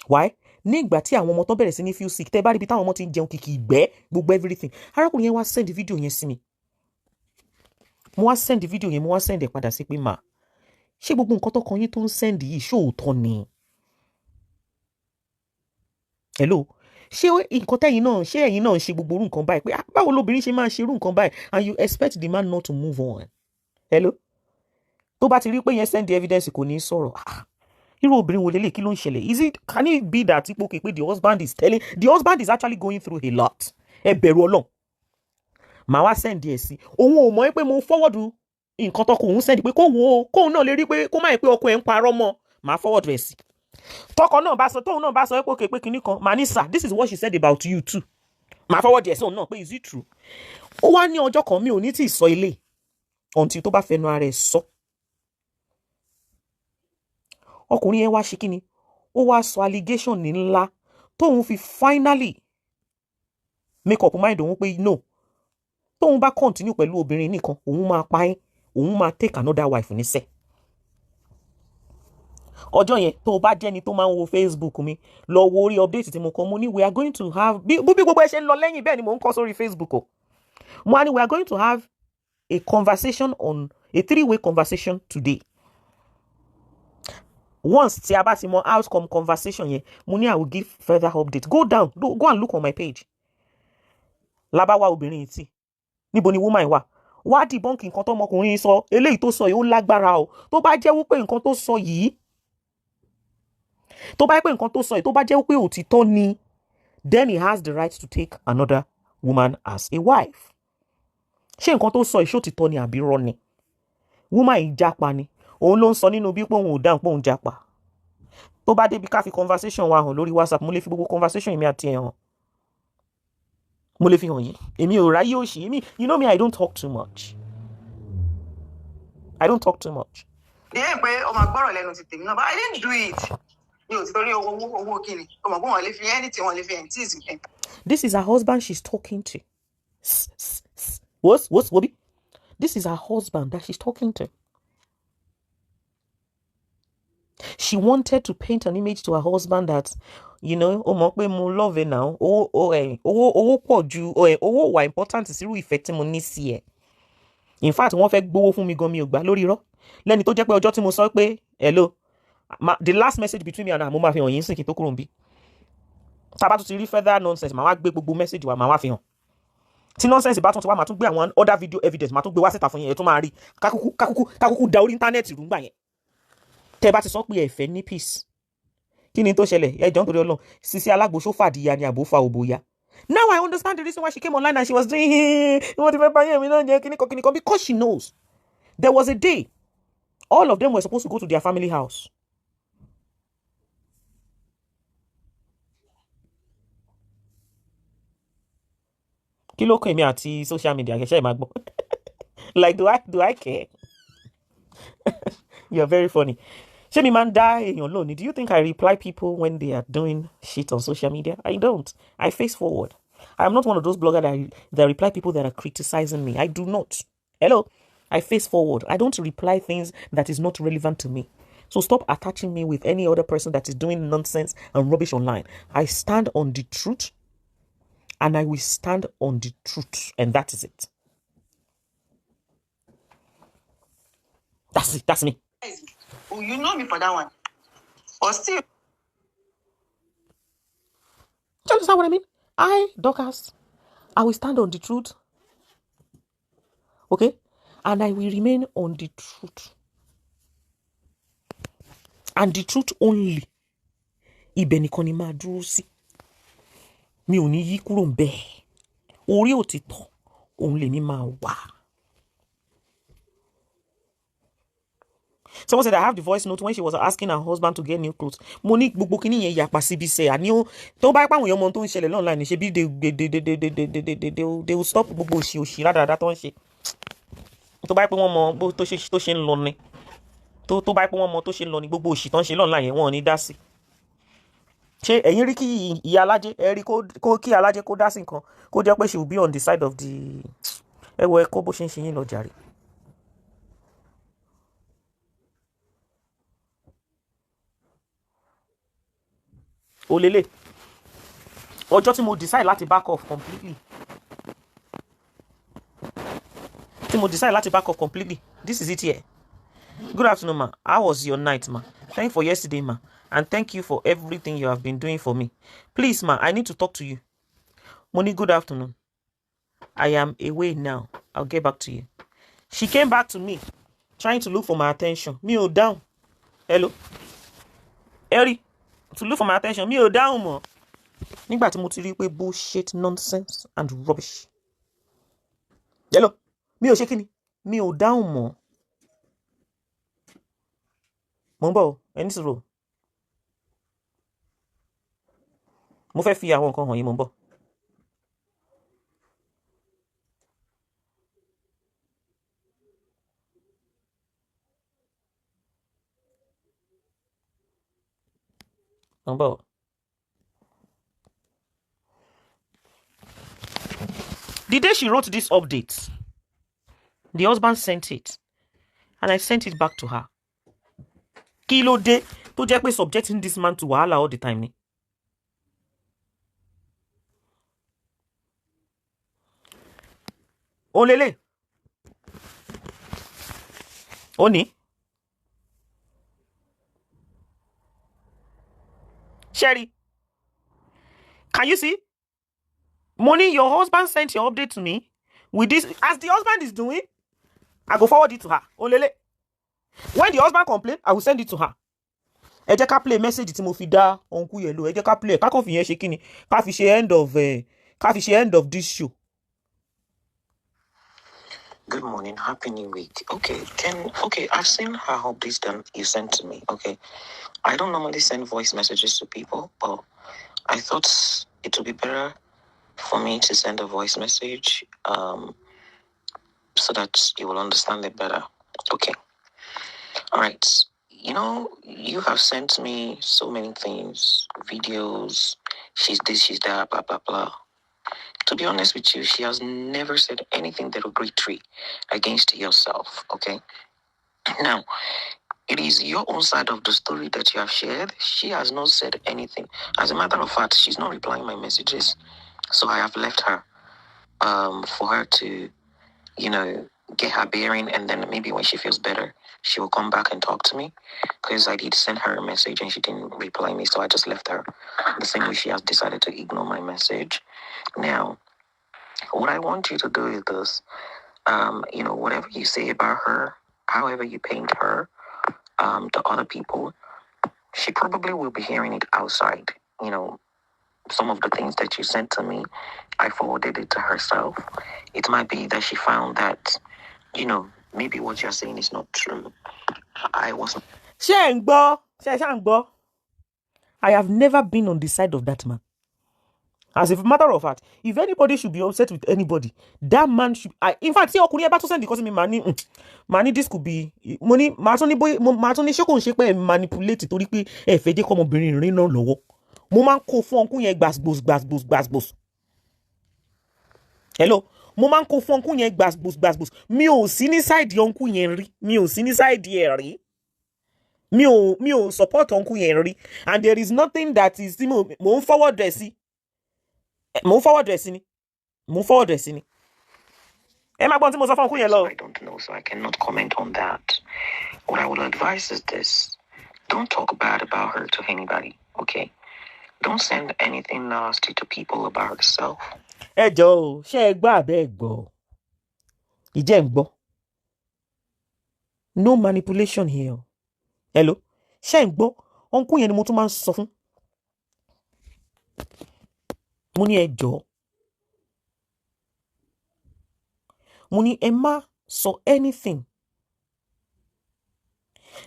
why ní ìgbà tí àwọn ọmọ tó bẹ̀rẹ̀ sí ní feel sick tẹ́ bá rí ibi táwọn ọmọ ti ń jẹun kìkì ìgbẹ́ gbogbo everything arákùnrin yẹn wá send video yẹn sí mi mo wá send video yẹn mo wá send ẹ̀ padà sí pé mà ṣé gbogbo nǹkan tó kan yín tó ń send yìí ṣóòótọ́ ni hello ṣé nǹkan tẹ́yìn náà ṣé ẹ̀yin náà ń ṣe gbogbo irú nǹkan báyìí pé báwo lobìnrin ṣe máa ṣe irú nǹkan báyìí and you expect the man not to move on hello tó bá ti rí pé yẹn send the evidence kò ní sọ̀rọ̀ irú obìnrin wo lélẹ̀ kí ló ń ṣẹlẹ̀ can it be that ipò kè pé the husband is actually going through a lot ẹ bẹ̀rù Ọlọ́run màá wá send ẹ̀ sí òun ò mọ̀ pé mo forward nǹkan tọkọ òun send pé kó wo kóun náà lè rí pé kó má yẹ pé ọkọ ẹ̀ ń parọ́ mọ́ màá forward rẹ̀ sí tọkọ náà bá sọ tóun náà bá sọ pé kè pé kinní kan màá ní sir this is what she said about you too màá forward ẹ̀ sí òun náà pé is it true ó wá ní ọjọ́ kan mi ò ní tí ì sọ ilé until tó bá fẹnu ara ẹ̀ sọ ọkùnrin yẹn wá ṣe kí ni ó wá sọ allegation ní ńlá tóun fi finally make up mind òun pé no tóun bá continue pẹ̀lú obìnrin nìkan òun máa pa ẹ́ òun máa take another wife níṣẹ́ ọjọ́ yẹn tó o bá jẹ́ni tó máa ń wo Facebook mi lọ wo orí update tí mo kọ mo ní we are going to have bí gbogbo ẹ ṣe ń lọ lẹ́yìn bẹ́ẹ̀ ni mo ń kọ sórí Facebook o mo á ní we are going to have a conversation on a 3-way conversation today. Once tí a bá ti mọ outcome conversation yẹn mo ní I will give further update go and look on my page labawa obìnrin tí níbo ni woman wá debunk nǹkan tó ọmọkùnrin sọ eléyìí tó sọ yìí ó lágbára o tó bá jẹ́ wípé nǹkan tó sọ yìí tó bá jẹ́ wípé òtítọ́ ni then he has the right to take another woman as a wife ṣé nǹkan tó sọ ìṣòtítọ́ ni àbí irọ́ ni woman yìí jápa ni òun ló ń sọ nínú bí pé òun ò dáhùn pé òun japa tó bá débi ká fi conversation wa hàn lórí WhatsApp mo lè fi gbogbo conversation èmi àti ẹ̀ hàn mo lè fi hàn yín èmi ò ráyè òṣì èmi you know me I don't talk too much. Ìyẹn pé ọmọ agbọ́rọ̀ lẹ́nu ti tèmi náà but I didn't do it mi ò ti torí owó kíni ọmọ gbọ́n wọn lè fi anything wọn lè fi tease me. This is her husband she's talking to. What's Wobi? This is her husband that she's talking to. She wanted to paint an image to her husband that, you know, ó mọ̀ pé mo love her now. Owó pọ̀ ju owó wà important sírú ìfẹ́ tí mo ní sí ẹ. In fact, wọ́n fẹ́ gbowó fún mi gan mi ò gbà lórí irọ́. Lẹ́ni tó jẹ́ pé ọjọ́ tí mo sọ pé hello, the last message between me and her mo máa fi hàn yín sí kí tó kúrò níbí. Tá bá tún ti rí further nonsense, màá wá gbé gbogbo message wa, màá wá fi hàn. Tí nonsense bá tún ti wá, màá tún gbé àwọn other video evidence, màá tún gbé wá síta fún yín, ẹ tún máa rí. Kákúkú da orí íńtánẹ́ẹ̀tì rú gbà yẹn. Tẹ́ bá ti sọ pé ẹ fẹ́ ní peace. Kí ni tó ṣẹlẹ̀? Ẹ jọ̀ọ́ nítorí Ọlọ́run. Sisi Alagbo ṣó fàdíya ni àbó fa òbòya. Now I understand the reason why she came online and she was doing what if I buy me náà jẹ́ kíníkan because she knows there was a day all of them were supposed to go to their family house. Kí ló kàn mí àti social media kẹ́ṣẹ́ ìmá gbọ́? Like do I care? You're very funny. Ṣé mi máa ń dá èèyàn lónìí? Do you think I reply people when they are doing shit on social media? I don't. I face forward. I'm not one of those bloggers that reply people that are criticizing me. I do not. Hello? I face forward. I don't reply things that is not relevant to me. So stop attaching me with any other person that is doing nonsense and rubbish online. I stand on the truth, and I will stand on the truth, and that is it. That's it. That's me. Oh, you know me for that one. But still. Do you understand what I mean? Dorcas, I will stand on the truth. Okay? And I will remain on the truth. And the truth only. Ibẹ̀ nìkan ni máa dúró sí. Mi ò ní yí kúrò ńbẹ̀. Orí òtítọ́ òun lèmi máa wà. Someone said I have the voice note when she was asking her husband to get new clothes. Monique gbogbo kini yẹn yapa síbi ṣe àní ó tó bá pa àwọn ọmọ tó ń ṣẹlẹ̀ online ṣe bí they will stop gbogbo òṣì rádaràda tó ń ṣe. Tó bá pé wọ́n mọ bó tó ṣe ń lọ ni. Tó bá pé wọ́n mọ tó ṣe ń lọ ni gbogbo òṣì tó ń ṣe online yẹn wọ́n ò ní dá sí. Ṣé ẹ̀yin rí kí ìyá alájẹ ẹ rí kó kí alájẹ kó dá sí nǹkan kó jẹ́ pé she will be on the side of the ẹ kó bó ṣe ń ṣe yín lọ jàre. Olele ọjọ́ tí mo decide láti back off completely. This is it here. Good afternoon, ma. How was your night, ma? Thank you for yesterday, ma. And thank you for everything you have been doing for me. Please, ma, I need to talk to you. Moni, good afternoon. I am away now. I'll get back to you. She came back to me, trying to look for my attention. Me ò down. Hello? Eri, to look for my attention. Me ò down, mo. Nígbà tí mo ti rí pé bullshit, nonsense, and rubbish. Hello? Mi ò ṣe kíni? Mi ò down, mo. Mo ń bọ̀, ẹni sùúrù. Mo fẹ́ fi àwọn nǹkan hàn yín, mo ń bọ̀. Mo ń bọ̀. The day she wrote this update, the husband sent it, and I sent it back to her. Kí ló dé tó jẹ́ pé subjecting this man to wahala all the time ni? Olele. Oni. Sherry. Can you see? Moni, your husband sent your update to me with this. As the husband is doing, I go forward it to her. Olele. When the husband complain, I will send it to her. Ẹ jẹ́ ká play message tí mo fi dá Uncle Yellow. Ẹ jẹ́ ká play. Ká kàn fi yẹn ṣe kíni. Ká fi ṣe end of this show. Good morning, happy new week. Okay, I've seen her updates that you sent to me. Okay, I don't normally send voice messages to people, but I thought it would be better for me to send a voice message, so that you will understand it better. Okay, all right. You know, you have sent me so many things, videos. She's this, she's that, blah blah blah. To be honest with you, she has never said anything derogatory against yourself, okay? Now, it is your own side of the story that you have shared. She has not said anything. As a matter of fact, she's not replying my messages. So I have left her for her to, get her bearing. And then maybe when she feels better, she will come back and talk to me. Because I did send her a message and she didn't reply me. So I just left her the same way she has decided to ignore my message. Now, what I want you to do is this. Whatever you say about her, however you paint her to other people, she probably will be hearing it outside. Some of the things that you sent to me, I forwarded it to herself. It might be that she found that, maybe what you're saying is not true. I wasn't. I have never been on the side of that man. As a matter of fact, if anybody should be upset with anybody, that man should. In fact, see, ọkùnrin ẹ bá tún send because me money this could be money. Matoni boy, matoni ṣé kò ń ṣe pé ẹ manipulate torí pé ẹ fẹ́ jẹ́ kọ́mọbìnrin rìn náà lọ́wọ́. Mo máa ń kó fún ọkùnrin yẹn gbàsgbòs. Hello, mo máa ń kó fún ọkùnrin yẹn gbàsgbòs. Mi ò sí ní side ọkùnrin yẹn rí. Mi ò sí ní side ẹ̀ rí. Mi ò support ọkùnrin yẹn rí. And there is nothing that is mo ń forward rẹ̀ sí. Move forward dressing. Move forward dressing. I don't know, so I cannot comment on that. What I would advise is this. Don't talk bad about her to anybody, okay? Don't send anything nasty to people about herself. Hey Joe, ṣé gbọ́ àbẹ́ gbọ́. Ìjẹ́ gbọ́. No manipulation here. Hello? Ṣé gbọ́. Uncle yẹn ni mo tún máa ń sọ fún. Mo ní ẹ jọ̀ọ́. Mo ní ẹ má sọ anything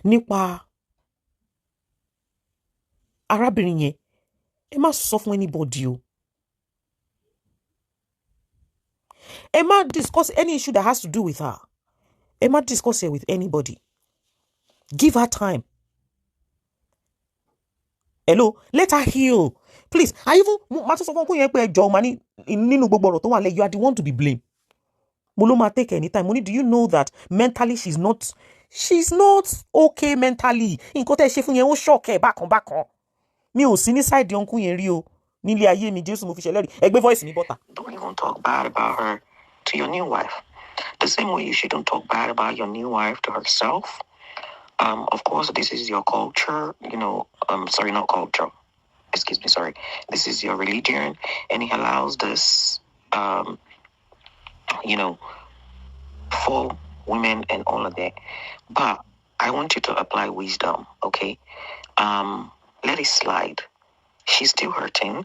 nípa arábìnrin yẹn. Ẹ má sọ fún anybody o. Ẹ má discuss any issue that has to do with her. Ẹ má discuss it with anybody. Give her time. Hello, let her heal. Please, I even ma tún sọ fún yẹn pé ẹjọ́ ma ní nínú gbogbo ọ̀rọ̀ tó wà lẹ́, you are the one to be blamed. Mo ló máa take any time. Mo ní, do you know that mentally she's not okay mentally. Nǹkan tẹ́ ṣe fún yẹn ó shock ẹ bákan. Mi ò sí ní side uncle yẹn rí o. Nílé ayé mi Jésù mo fi ṣẹlẹ́rìí. Ẹ gbé voice mi bọ́ta. Don't even talk bad about her to your new wife. The same way you shouldn't talk bad about your new wife to herself. Of course, this is your culture, sorry, not culture. Excuse me, sorry. This is your religion, and it allows this, for women and all of that. But I want you to apply wisdom, okay? Let it slide. She's still hurting.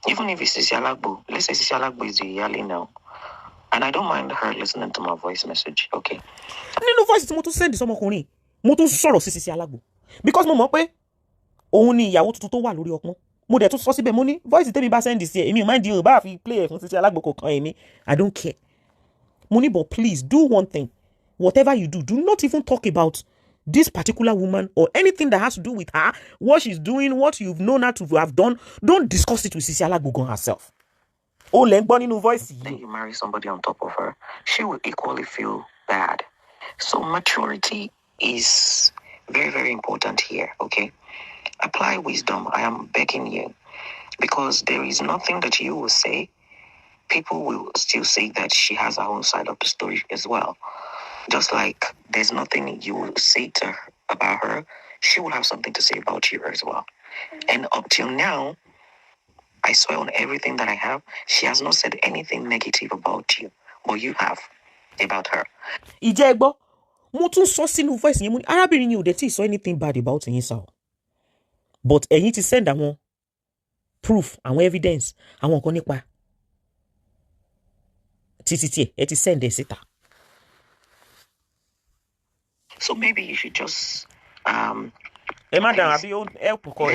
Even if it's Sisi Alagbo, let's say Sisi Alagbo is the Iyale now. And I don't mind her listening to my voice message, okay? Nínú voice tí mo tún send sọmọkùnrin, mo tún sọ̀rọ̀ sí Sisi Alagbo. Because mo mọ̀ pé òun ni ìyàwó tuntun tó wà lórí ọpọ́n. Mo dẹ̀ tún sọ síbẹ̀ mo ní voice tèmi bá send sí ẹ, èmi ò mind you bá fi play ẹ̀ fún Sisi Alagbo kò kan èmi. I don't care. Mo ní, but please do one thing. Whatever you do not even talk about this particular woman or anything that has to do with her, what she's doing, what you've known her to have done. Don't discuss it with Sisi Alagbo herself. Oh, voice. Then you marry somebody on top of her, she will equally feel bad. So maturity is very, very important here, okay? Apply wisdom. I am begging you, because there is nothing that you will say. People will still say that she has her own side of the story as well. Just like there's nothing you will say to her about her, she will have something to say about you as well. And up till now, I swear on everything that I have, she has not said anything negative about you, but you have about her. Iyale Egbo, mo tún sọ sínú voice yẹn mo ní arábìnrin yìí ò dẹ̀ tí sọ anything bad about yín sá o. But ẹ̀yin ti send àwọn proof, àwọn evidence, àwọn nǹkan nípa títí ẹ ti send ẹ síta. So maybe you should just let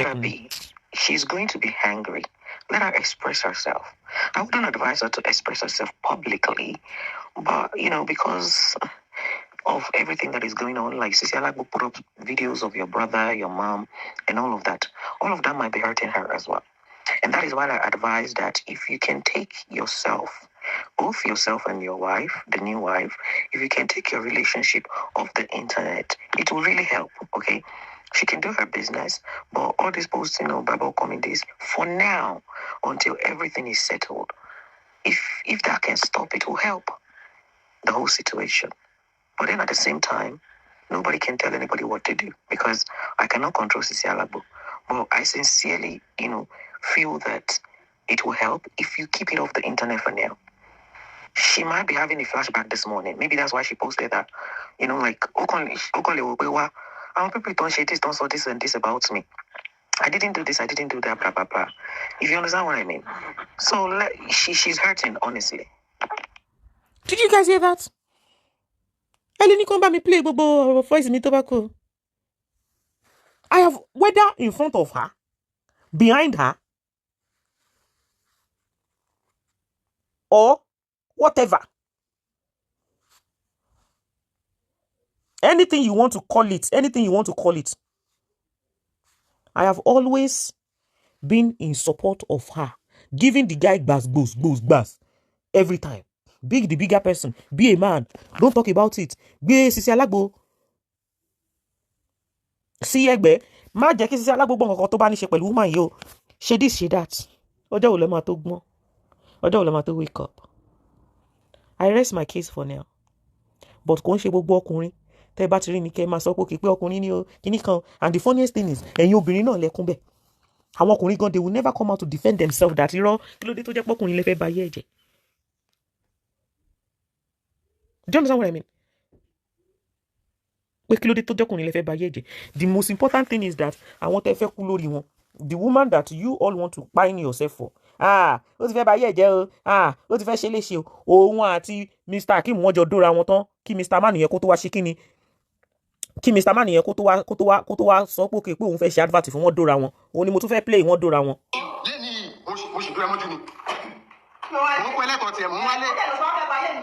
her be. She's going to be angry. Let her express herself. I wouldn't advise her to express herself publicly, but because of everything that is going on, like Sisi Alagbo put up videos of your brother, your mom, and all of that might be hurting her as well. And that is why I advise that if you can take yourself, both yourself and your wife, the new wife, if you can take your relationship off the internet, it will really help, okay? She can do her business, but all this posting of Bible comedies, for now, until everything is settled, if that can stop, it will help the whole situation. But then at the same time, nobody can tell anybody what to do, because I cannot control Sisi Alagbo. But I sincerely, feel that it will help if you keep it off the internet for now. She might be having a flashback this morning. Maybe that's why she posted that. Like, people don't say this, don't say this and this about me. I didn't do this, I didn't do that, blah, blah, blah. If you understand what I mean. So she's hurting, honestly. Did you guys hear that? Eleni come back me play bobo voice in tobacco. I have, whether in front of her, behind her, or whatever. Anything you want to call it, anything you want to call it. I have always been in support of her, giving the guy bas every time. Be the bigger person, be a man. Don't talk about it. Be Sisi Alagbo. See Egbe, má jẹ́ kí Sisi Alagbo gbọ́ nǹkan tó bá ní ṣe pẹ̀lú woman yìí o. Ṣe this, ṣe that. Ọjọ́ wo lẹ máa tó gbọ́n? Ọjọ́ wo lẹ máa tó wake up? I rest my case for now. But kò ń ṣe gbogbo ọkùnrin tẹ́ bá ti rí ni kẹ́ máa sọ pé ọkùnrin ni o kíní kan. And the funniest thing is, ẹ̀yin obìnrin náà lẹ́kún bẹ́ẹ̀. Àwọn ọkùnrin gan, they will never come out to defend themselves that irọ́ kí ló dé tó jẹ́ pé ọkùnrin lè fẹ́ ba ayé ẹ̀jẹ̀. Do you understand what I mean? Pé kí ló dé tó jẹ́ ọkùnrin lè fẹ́ ba ayé ẹ̀jẹ̀. The most important thing is that àwọn tẹ́ fẹ́ kú lórí wọn, the woman that you all want to pine yourself for. Ó ti fẹ́ ba ayé ẹ̀jẹ̀ o. Ó ti fẹ́ ṣe léṣe o. Òun àti Mr. Akim wọ́n jọ dóra wọn tán kí Mr. Man yẹn kó tó wá ṣe kíni. Kí Mr. Man yẹn kó tó wá sọ pé òun fẹ́ ṣe advert fún wọn dóra wọn. Òun ni mo tún fẹ́ play wọn dóra wọn. Lẹ́ni mo sì dúró ẹmọ́jú ni. Mo kọ́ ẹlẹ́kọ̀ọ́ tiẹ̀, mo ń wálé.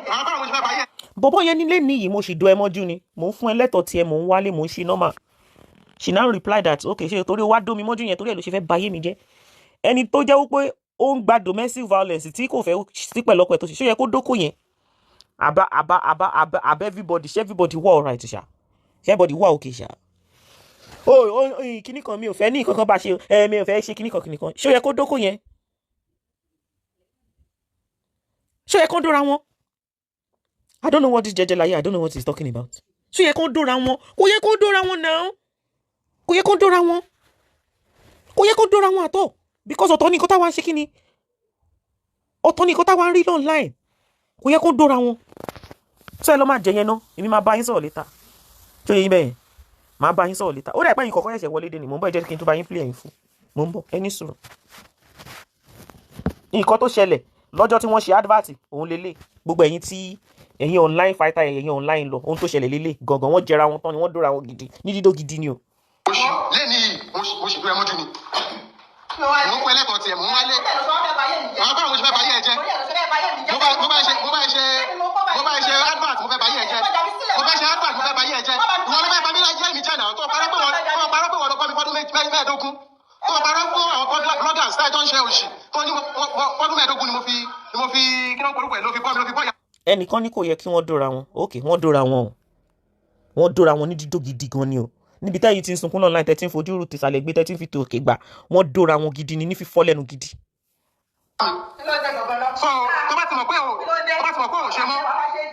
Àwọn báwo mo ṣe fẹ́ bá yẹ. Bọ̀bọ́ yẹn nílé níyì mo sì do ẹ mọ́jú ni. Mo ń fún ẹ lẹ́tọ̀ọ́ tiẹ̀, mo ń wálé, mo ń ṣe normal. She now replied that okay, ṣe torí ó wá dó mi mọ́jú yẹn torí ẹ̀ ló ṣe fẹ́ bayé mi jẹ́. Ẹni tó jẹ́ wípé ó ń gba domestic violence tí kò fẹ́ sí pẹ̀lú ọkọ ẹ̀ tó ṣe yẹ kó dókò yẹn. Àbá everybody, ṣé everybody wà alright ṣá? Ṣé everybody wà okay ṣá? Kíní kan mi ò fẹ́ ní nǹkan kan bá ṣe, mi ò fẹ́ ṣe kíní kan. Ṣé ó yẹ kó dókò yẹn? Ṣé ó yẹ kó dóra wọn? I don't know what this jẹjẹláyé, I don't know what he's talking about. Ṣé ó yẹ kó dóra wọn? Kò yẹ kó dóra wọn now. Kò yẹ kó dóra wọn. Kò yẹ kó dóra wọn àtọ̀. Because ọ̀tọ̀ ni nǹkan táwa ń ṣe kíni. Ọ̀tọ̀ ni nǹkan táwa ń rí online. Kò yẹ kó dóra wọn. So ẹ lọ máa jẹ yẹn náà. Èmi máa bá yín sọ̀rọ̀ later. Ṣé yín bẹ́ẹ̀? Máa bá yín sọ̀rọ̀ later. Ó dà pé yín kọ̀ọ̀kan ẹ̀ṣẹ̀ wọlé dé ni. Mo ń bọ̀ ẹ jẹ́ kí n tó bá yín play ẹ̀yin fún. Mo ń bọ̀ ẹni sùúrù. Nǹkan tó ṣẹlẹ̀ lọ́jọ́ tí wọ́n ṣe advert òun lélẹ̀. Gbogbo ẹ̀yin tí ẹ̀yin online fighter ẹ̀yin online lọ. Ohun tó ṣẹlẹ̀ lélẹ̀. Gangan wọ́n jẹra wọn tán ni wọ́n dóra wọn gidi. Ní dídó gidi ni o. Lẹ́ni mo sì dúró ẹmọ́jú ni. Mo kọ́ ẹlẹ́kọ̀ọ́ tiẹ̀, mo ń wálé. Àwọn báwo mo ṣe fẹ́ bá yẹ ẹ̀jẹ̀. Mo bá ṣe advert mo fẹ́ bá yẹ ẹ̀jẹ̀. Mo fẹ́ ṣe advert mo fẹ́ bá yẹ ẹ̀jẹ̀. Ìwọ ló fẹ́ bá mi láyé mi jẹ́ náà. Tó parọ́ pé wọ́n lọ kọ́ mi fọ́dún mẹ́ẹ̀ẹ́dógún. Tó parọ́ fún àwọn bloggers táyà tó ń ṣe òṣì. Tó ní fọ́dún mẹ́ẹ̀ẹ́dógún ni mo fi kí ló ń porúkọ ẹ̀ ló fi bọ́ ya. Ẹnìkan ní kò yẹ kí wọ́n dóra wọn. Okay, wọ́n dóra wọn o. Wọ́n dóra wọn ní dídó gidi gan ni o. Níbi táyì tí ń sunkún online tẹ́tí ń fojú rú tìsàlẹ̀ gbé tẹ́tí ń fi tòkè gbà. Wọ́n dóra wọn gidi ni ní fífọ́ lẹ́nu gidi. So tó bá ti mọ̀ pé ò ṣe mọ́.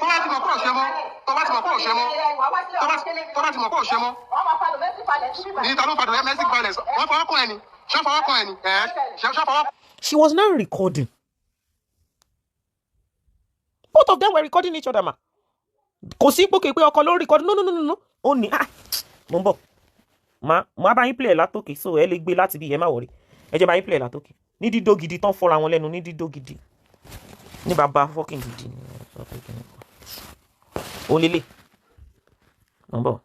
Tó bá ti mọ̀ pé ò ṣe mọ́. Ní ta ló fàdùn domestic violence? Wọ́n fọwọ́ kàn ẹni. Ṣé fọwọ́ kàn ẹni? Ṣé fọwọ́. She was now recording. Both of them were recording each other, ma. Kò sí pé ọkọ ló record. No. Ó ní mo ń bọ̀. Má bá yín play látòkè so ẹ lè gbé láti bí ẹ má wọrí. Ẹ jẹ́ bá yín play látòkè. Ní dídó gidi tán fọ́ra wọn lẹ́nu ní dídó gidi. Ní bàbá fucking gidi. Ó lélẹ̀. Mo ń bọ̀.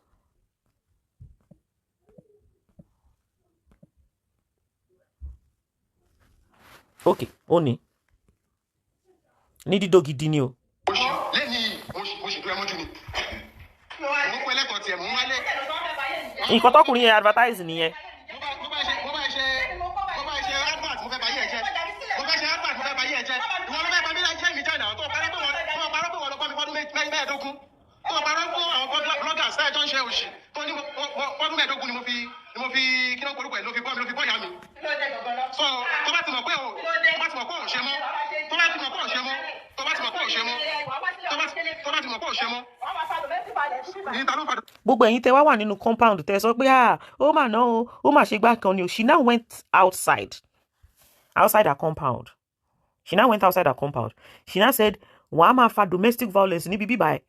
Okay, ó ní dídó gidi ni o. Lẹ́ni mo sì dúró ẹmọ́jú ni. Mo kọ́ ẹlẹ́kọ̀ọ́ tiẹ̀, mo ń wálé. Nǹkan tọkùnrin yẹn advertise nìyẹn. Mo bá ṣe advert mo fẹ́ bá yẹ ẹ̀jẹ̀. Ìwọ ló fẹ́ bá mi láyé mi jẹ́ náà. Tó parọ́ pé wọ́n lọ kọ́ mi fọ́dún mẹ́ẹ̀ẹ́dógún. Tó parọ́ fún àwọn bloggers táyà tó ń ṣe òṣì. Tó ní fọ́dún mẹ́ẹ̀ẹ́dógún ni mo fi kí ló ń porúkọ ẹ̀ ló fi bọ́ ya mi. So tó bá ti mọ̀ pé ò ṣe mọ́. Gbogbo ẹ̀yin tẹ́ wà nínú compound tẹ́ sọ pé ó mà ná o, ó mà ṣe gbá kan ni o. She now went outside her compound. She now said, wàá máa fa domestic violence níbi bíbá ẹ̀.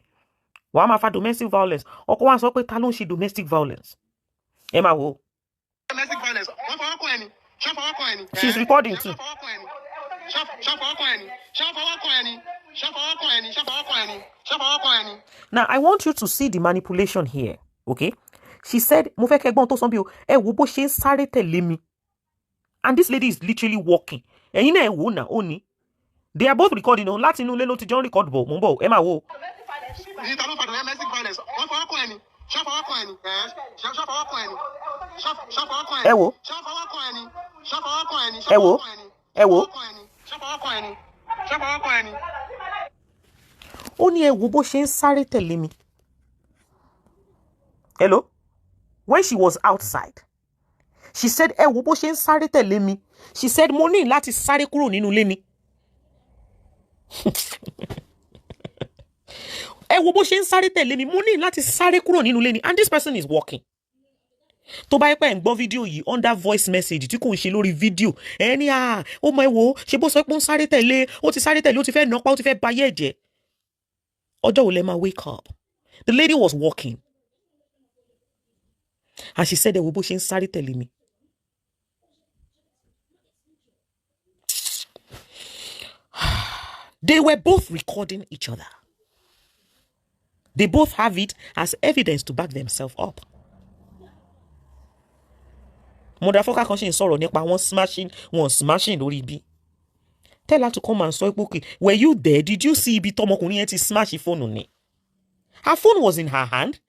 Wàá máa fa domestic violence. Ọkọ wa sọ pé ta ló ń ṣe domestic violence. Ẹ máa wò. Domestic violence. Wọ́n fọwọ́ kàn ẹni. Ṣé fọwọ́ kàn ẹni? She's recording too. Now, I want you to see the manipulation here, okay? She said, mo fẹ́ kẹ́ gbọ́n tó sọ bí o, ẹ wo bó ṣe ń sáré tẹ̀lé mi. And this lady is literally walking. Ẹ̀yin náà ẹ wò náà, ó ní. They are both recording. No, láti inú ilé ló ti jọ ń record bọ̀. Mo ń bọ̀. Ẹ máa wo. Ní ta ló fàdùn domestic violence? Wọ́n fọwọ́ kàn ẹni. Ṣé fọwọ́ kàn ẹni? Ṣé fọwọ́ kàn ẹni? Ṣé fọwọ́ kàn ẹni? Ẹ wo. Ṣé fọwọ́ kàn ẹni? Ṣé fọwọ́ kàn ẹni? Ẹ wo. Ẹ wo. Ṣé fọwọ́ kàn ẹni? Ṣé fọwọ́ kàn ẹni? Ó ní ẹ wo bó ṣe ń sáré tẹ̀lé mi. Hello? When she was outside, she said, ẹ wo bó ṣe ń sáré tẹ̀lé mi. She said, mo ní láti sáré kúrò nínú ilé ni. Ẹ wo bó ṣe ń sáré tẹ̀lé mi. Mo ní láti sáré kúrò nínú ilé ni. And this person is walking. Tó bá yẹ pé ẹ̀ ń gbọ́ fídíò yìí under voice message tí kò ń ṣe lórí fídíò. Ẹni ó mọ ẹ wo ṣe bó sọ pé ó ń sáré tẹ̀lé. Ó ti sáré tẹ̀lé, ó ti fẹ́ nọpa, ó ti fẹ́ bayé ẹ̀jẹ̀. Ọjọ́ wo lẹ máa wake up? The lady was walking. And she said, ẹ wo bó ṣe ń sáré tẹ̀lé mi. They were both recording each other. They both have it as evidence to back themselves up. Motherfucker kan ṣe ń sọ̀rọ̀ nípa wọn smashing lórí ibi. Tell her to come and say, okay, were you there? Did you see ibi tọmọkùnrin yẹn ti smash phone ni? Her phone was in her hand.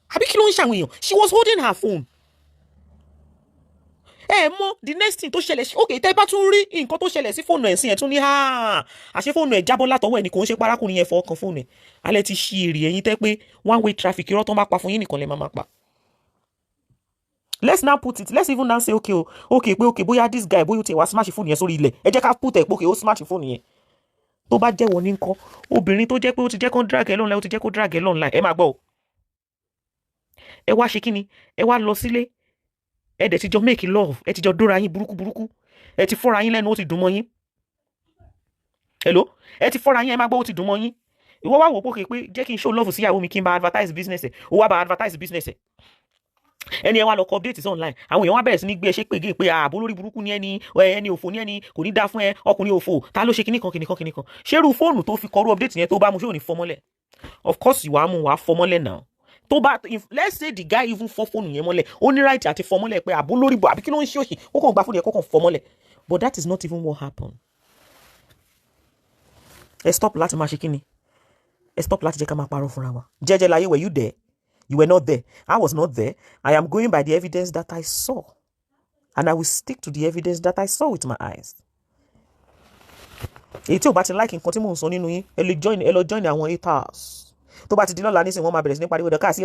Àbí kí ló ń ṣàwọn èèyàn? She was holding her phone. The next thing tó ṣẹlẹ̀ okay, tẹ́ bá tún rí nǹkan tó ṣẹlẹ̀ sí fóònù ẹ̀ sí ẹ̀ tún ní àṣẹ fóònù ẹ̀ jábọ́ látọwọ́ ẹ̀ ní kò ń ṣe parákùnrin yẹn fọwọ́ kan fóònù ẹ̀. Alẹ́ ti ṣí èrè ẹ̀yin tẹ́ pé one way traffic irọ́ tó ń bá pa fún yín nìkan lè máa pa. Let's now put it. Let's even now say okay, bóyá this guy bóyá ó ti wá smash fóònù yẹn sórí ilẹ̀. Ẹ jẹ́ ká put ẹ̀ pé okay, ó smash fóònù yẹn. Tó bá jẹ́ wọ́n ní ńkọ́, obìnrin tó jẹ́ pé ó ti jẹ́ kó drag ẹ̀ lọ́nà, ó ti jẹ́ kó drag ẹ̀ lọ́nà. Ẹ máa gbọ́ o. Ẹ wá ṣe kíni? Ẹ wá lọ sílé. Ẹ dẹ̀ ti jọ make love. Ẹ ti jọ dóra yín burúkú. Ẹ ti fọ́ra yín lẹ́nu, ó ti dùn mọ́ yín. Hello? Ẹ ti fọ́ra yín, ẹ máa gbọ́, ó ti dùn mọ́ yín. Ìwọ wá wò pé jẹ́ kí n show love sí ìyàwó mi kí n bá advertise business ẹ̀. Ó wá bá advertise business ẹ̀. Ẹni ẹ wá lọ kọ updates online. Àwọn èèyàn wá bẹ̀rẹ̀ sí ní gbé ẹ ṣe pé ààbò lórí burúkú ni ẹni òfò ni ẹni kò ní dá fún ẹ ọkùnrin òfò. Ta ló ṣe kíní kan. Ṣérú fóònù tó fi kọrú update yẹn tó bá mu ṣé ò ní fọmọ́lẹ̀? Of course ìwà mú wàá fọmọ́lẹ̀ now. Let's say the guy even fọ́ fóònù yẹn mọ́lẹ̀. Ó ní right àti fọmọ́lẹ̀ pé ààbò lórí bọ̀ àbí kí ló ń ṣe òṣì. Ó kàn gba fóònù yẹn kó kàn fọmọ́lẹ̀. But that is not even what happened. Ẹ stop láti máa ṣe kíni? Ẹ stop láti jẹ́ ká máa parọ́ fúnra wa. Jẹ́jẹ́ láyé, were you there? You were not there. I was not there. I am going by the evidence that I saw. And I will stick to the evidence that I saw with my eyes. Èyí tí ò bá ti like nǹkan tí mò ń sọ nínú yín, ẹ lọ join àwọn haters. Tó bá ti di lọ́la nísìnyí wọ́n máa bẹ̀rẹ̀ sí ní pariwo dọ̀kásí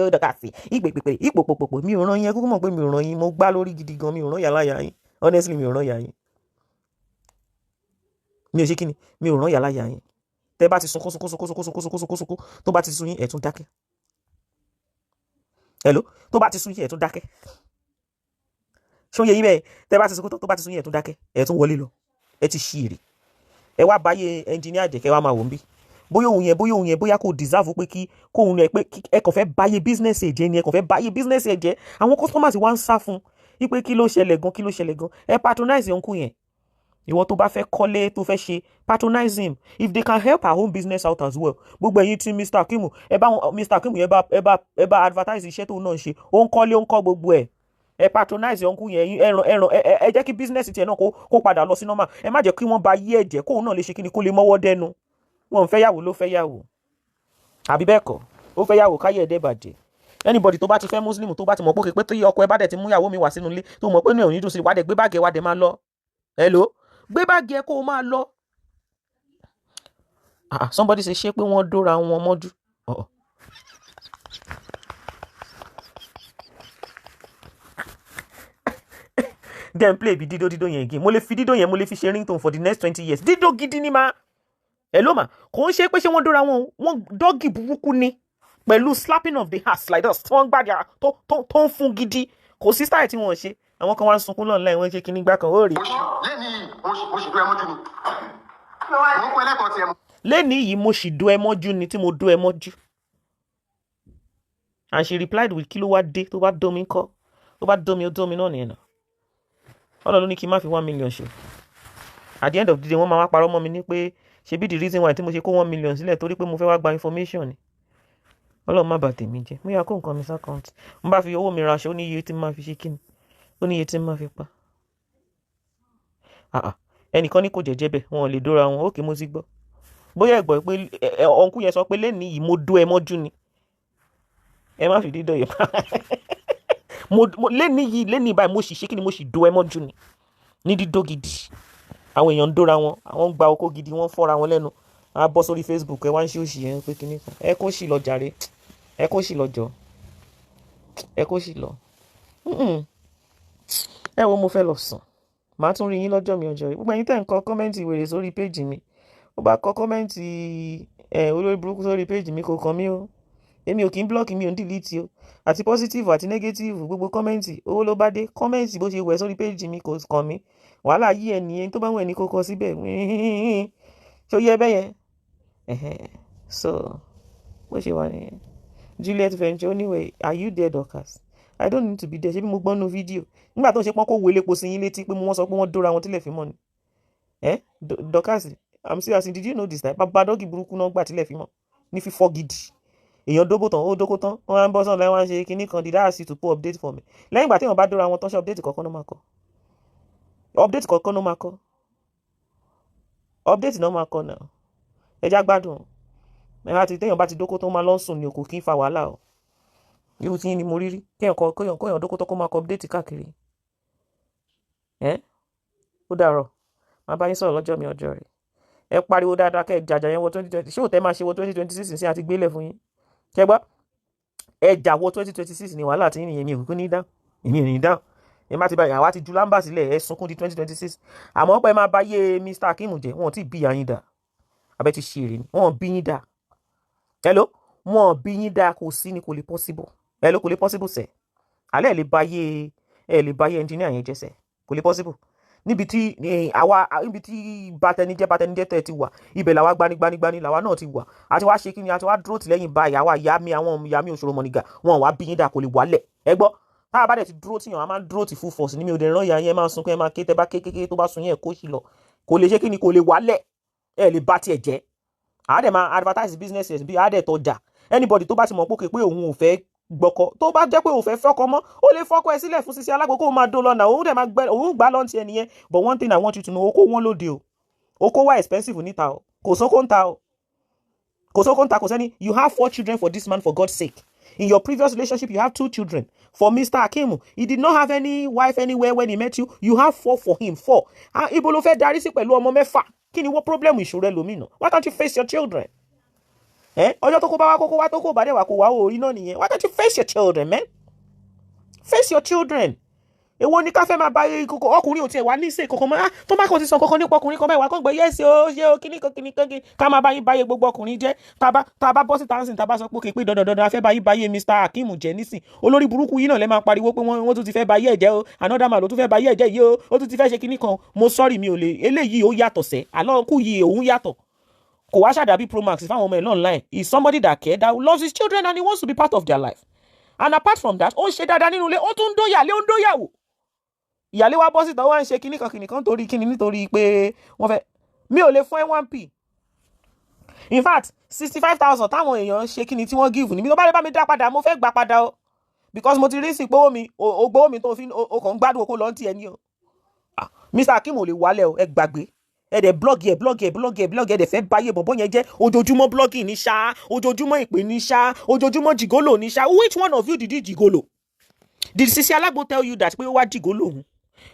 ìpèpèpè ìpòpòpò. Mi ò ràn yín, kúkú mọ̀ pé mi ò ràn yín. Mo gbá lórí gidi gan, mi ò ràn yàrá yà yín. Honestly, mi ò ràn yà yín. Mi ò ṣe kíni? Mi ò ràn yàrá yà yín. Tẹ́ bá ti sunkún tó bá ti sun yín ẹ tún dákẹ́. Hello? Tó bá ti sun yín ẹ tún dákẹ́. Ṣó yẹ yín bẹ́ẹ̀? Tẹ́ bá ti sunkún tó bá ti sun yín ẹ tún dákẹ́. Ẹ tún wọlé lọ. Ẹ ti ṣí èrè. Ẹ wá báyé engineer jẹ́ kẹ́ wá máa wò ń bí. Bóyá òun yẹn bóyá kò deserve pé kóun rẹ̀ pé ẹ kàn fẹ́ báyé business ẹ̀ jẹ́ ni ẹ kàn fẹ́ báyé business ẹ̀ jẹ́. Àwọn customers wá ń sá fún wípé kí ló ṣẹlẹ̀ gan. Ẹ patronize uncle yẹn. Ìwọ tó bá fẹ́ kọ́lé tó fẹ́ ṣe patronize him. If they can help our own business out as well. Gbogbo ẹ̀yin tí Mr. Akimu ẹ bá Mr. Akimu yẹn ẹ bá advertise iṣẹ́ tó náà ń ṣe. Ó ń kọ́lé ó ń kọ́ gbogbo ẹ̀. Ẹ patronize uncle yẹn ẹ jẹ́ kí business tiẹ̀ náà kó padà lọ sí normal. Ẹ má jẹ́ kí wọ́n ba yí ẹ̀jẹ̀ kóun náà lè ṣe kíni kó lè mọ́wọ́ dẹnu. Wọ́n ń fẹ́ yàwó ló fẹ́ yàwó. Àbí bẹ́ẹ̀ kọ́? Ó fẹ́ yàwó káyé ẹ̀dẹ́ bàjẹ́. Anybody tó bá ti fẹ́ Muslim tó bá ti mọ̀ pé tí ọkọ ẹ bá dẹ̀ ti mú yàwó mi wá sínú ilé tó mọ̀ pé ní òní dùn sí wá dẹ̀ gbé báàgì wá dẹ̀ máa lọ. Hello? Gbé báàgì ẹ kó o máa lọ. Somebody say ṣé pé wọ́n dóra wọn mọ́jú. Then play bí dídó yẹn again. Mo lè fi dídó yẹn mo lè fi ṣe ringtone for the next 20 years. Dídó gidi ni ma. Hello ma. Kò ń ṣe pé ṣé wọ́n dóra wọn dọ́gì burúkú ni pẹ̀lú slapping of the ass like this. Tí wọ́n gbàdá tó ń fún gidi. Kò sí style tí wọ́n ṣe. Àwọn kan wá ń sunkún lọ́nà láì wọ́n ṣe kíní gbá kan ó rí. Lẹ́ni yìí mo sì dó ẹ mọ́jú ni tí mo dó ẹ mọ́jú. And she replied with kí ló wá dé tó bá dómi kọ́. Tó bá dómi ó dómi náà nìyẹn náà. Ọlọ́run ló ní kí n má fi 1 million ṣe. At the end of the day wọ́n máa wá parọ́ mọ́ mi ní pé ṣebí the reason why tí mo ṣe kó 1 million sílẹ̀ torí pé mo fẹ́ wá gba information ni. Ọlọ́run má bà tèmi jẹ́. Mo yà kó nǹkan mi sí account. Mo bá fi owó mi ra aṣọ ó ní iye tí mo máa fi ṣe kíni. Ó ní iye tí mo máa fi pa. ẹnìkan ní kò jẹ́jẹ́ bẹ́ẹ̀ wọn ò lè dóra wọn. Ókè mo ti gbọ́. Bóyá ẹ gbọ́ pé ọ̀nkú yẹn sọ pé lẹ́nìí yìí mo dó ẹ mọ́jú ni. Ẹ má fi dídọ̀ yẹn lẹ́nìí báyìí mo sì ṣe kí ni mo sì dó ẹ mọ́jú ni. Ní dídó gidi. Àwọn èèyàn ń dóra wọn, àwọn ń gba okó gidi, wọ́n fọ́ra wọn lẹ́nu. A bọ́ sórí Facebook ẹ wá ń ṣe òṣì yẹn pé kíní kan. Ẹ kó sì lọ jàre. Ẹ kó sì lọ jọ. Ẹ kó sì lọ. Ẹ wo mo fẹ́ lọ sùn. Màá tún rí yín lọ́jọ́ mi ọjọ́ yìí. Gbogbo ẹ̀yin tẹ́ ń kọ kọ́mẹ́ǹtì wèrè sórí péjì mi. Ó bá kọ kọ́mẹ́ǹtì olórí burúkú sórí péjì mi kò kàn mí o. Èmi ò kí ń blọ́ọ̀kì, mi ò ń dìlítì o. Àti positive àti negative gbogbo kọ́mẹ́ǹtì owó ló bá dé. Kọ́mẹ́ǹtì bó ṣe wẹ̀ sórí péjì mi kò kàn mí. Wàhálà yí ẹni ẹni tó bá wù ẹni kó kọ síbẹ̀. Ṣó yẹ bẹ́yẹn? So bó ṣe wà nìyẹn. Juliet Venture anyway, are you there, Dorcas? I don't need to be there. Ṣé bí mo gbọ́n nu fídíò nígbà tó ń ṣe pọ́n kó wọlé po sí yín létí pé wọ́n sọ pé wọ́n dóra wọn tílẹ̀ fi mọ́ ni. Dorcas, I'm serious. Did you know this time? Bàbá dọ́gì burúkú náà gbà tílẹ̀ fi mọ́ ní fífọ́ gidi. Èèyàn dóbò tán ó dókó tán wọ́n á ń bọ́ sọ̀rọ̀ láì wá ń ṣe kinní kan. Did I ask you to put update for me? Lẹ́yìn ìgbà tí wọ́n bá dóra wọn tán ṣe update kọ̀ọ̀kan náà máa kọ. Update kọ̀ọ̀kan náà máa kọ. Update náà máa kọ náà. Ẹ já gbádùn. Téèyàn bá ti dókó tán máa lọ sùn ní òkú kí ń fa wàhálà o. Irú tí yín ni mo rí rí. Kéèyàn dókó tán kó máa kọ update káàkiri. Ó dàárọ̀. Màá bá yín sọ̀rọ̀ lọ́jọ́ mi ọjọ́ rẹ̀. Ẹ pariwo dáadáa kẹ́ ẹ jàjà yẹn wọ 2020. Ṣé òtẹ́ máa ṣe wọ 2026 sí àti gbélé fún yín? Ṣé gbọ́? Ẹ jà wọ 2026 ni wàhálà tí yín nìyẹn mi ò kúkú ní dáhùn. Èmi ò ní dáhùn. Ẹ má ti báyìí àwa ti ju lámbà sílẹ̀ ẹ sunkún di 2026. Àmọ́ pé máa bá yé Mr. Akeem jẹ́ wọn ò tí ì bí yín dà. Abẹ́ ti ṣe èrè ni. Wọn ò bí yín dà. Hello? Wọn ò bí yín dà kò sí ni kò lè possible. Hello kò lè possible sẹ̀. Alẹ́ lè bá yé engineer yẹn jẹ́ sẹ̀. Kò lè possible. Níbi tí bàtẹnijẹ́ tẹ́ ti wà ibẹ̀ làwa gbanigbani làwa náà ti wà àti wá ṣe kí ni àti wá dúró tì lẹ́yìn báyìí àwa àwọn ìyá mi òṣòro mọ̀nìgà wọn wá bí yín dà kò lè wálẹ̀ ẹ gbọ́ tá a bá dẹ̀ ti dúró tìyàn a máa ń dúró tì full force ní mi ò dẹ̀ rán ìyá yẹn máa sunkún ẹ máa ké tẹ́ bá kékeré tó bá sun yẹn kó sì lọ kò lè ṣe kí ni kò lè wálẹ̀ ẹ lè bá tiẹ̀ jẹ́ àádẹ́ máa advertise business bí àádẹ́ tọjà anybody tó bá ti mọ̀ pé òun ò fẹ́ gbọ́kọ tó bá jẹ́ pé òun fẹ́ fọ́kọ mọ́ ó lè fọ́kọ ẹ sílẹ̀ fún Sisi Alagbo kó máa dó lọ́nà òun gbá lọ́ntì ẹ nìyẹn but one thing I want you to know oko wọn lóde o oko wá expensive níta o kò sóko ń ta o kò sẹ́ni you have 4 children for this man for God's sake in your previous relationship you have 2 children for Mr. Akeem he did not have any wife anywhere when he met you have 4 for him 4 ibo ló fẹ́ darí sí pẹ̀lú ọmọ mẹ́fà kí ni wọ́n problem ìṣòro ẹlòmínà why don't you face your children ọjọ́ tó kó bá wá kókó wá tó kó bá dẹ̀ wá kó wá orí náà nìyẹn why don't you face your children man face your children èwo ní ká fẹ́ máa bá kókó ọkùnrin ò tiẹ̀ wá ní ìsè kókó mọ́ tó má kàn ti sọ kókó nípa ọkùnrin kan mẹ́wàá kó gbé yẹ́sì ó ṣe ó kíní ká máa bá yín báyé gbogbo ọkùnrin jẹ́ tá a bá bọ́ sí táǹsìn tá a bá sọ pé pé dandan a fẹ́ bá yín báyé Mr. Akeem jẹ́ nísìn olórí burúkú yìí náà lẹ́ máa pariwo pé wọ́n tún ti fẹ́ báyé ẹ̀jẹ̀ o another man ló tún fẹ́ báyé ẹ̀jẹ̀ yìí o ó tún ti fẹ́ ṣe kíní kan mo sorry mi ò lè eléyìí ó yàtọ̀ sẹ́ àlọ́ kù yìí òun yàtọ̀ kò wá ṣàdàbí Promax fáwọn ọmọ ẹ̀ náà online is somebody that care that loves his children and he wants to be part of their life and apart from that ó ń ṣe dáadáa nínú ilé ó tún ń dóyàlé ó ń dóyàwó ìyàlé wa bọ́ síta wá ń ṣe kíní kan torí kíní nítorí pé wọ́n fẹ́ mi ò lè fún ẹ 1p in fact 65,000 táwọn èèyàn ṣe kíní tí wọ́n give ní mi tó bá lè bá mi dá padà mo fẹ́ gbà padà o because mo ti rí sí gbówó mi ògbówó mi tó fi o kàn ń gbádùn okó lọ́ntì ẹni o Mr. Akeem ò lè wálẹ̀ o ẹ gbàgbé ẹ dẹ̀ blọ́ọ̀gì ẹ̀ dẹ̀ fẹ́ báyé bọ̀bọ̀ yẹn jẹ́ ojoojúmọ́ blọ́ọ̀gì ní ṣá ojoojúmọ́ ìpè ní ṣá ojoojúmọ́ jìgólò ní ṣá which one of you did you jìgólò did Sisi Alagbo tell you that pé ó wá jìgólò òun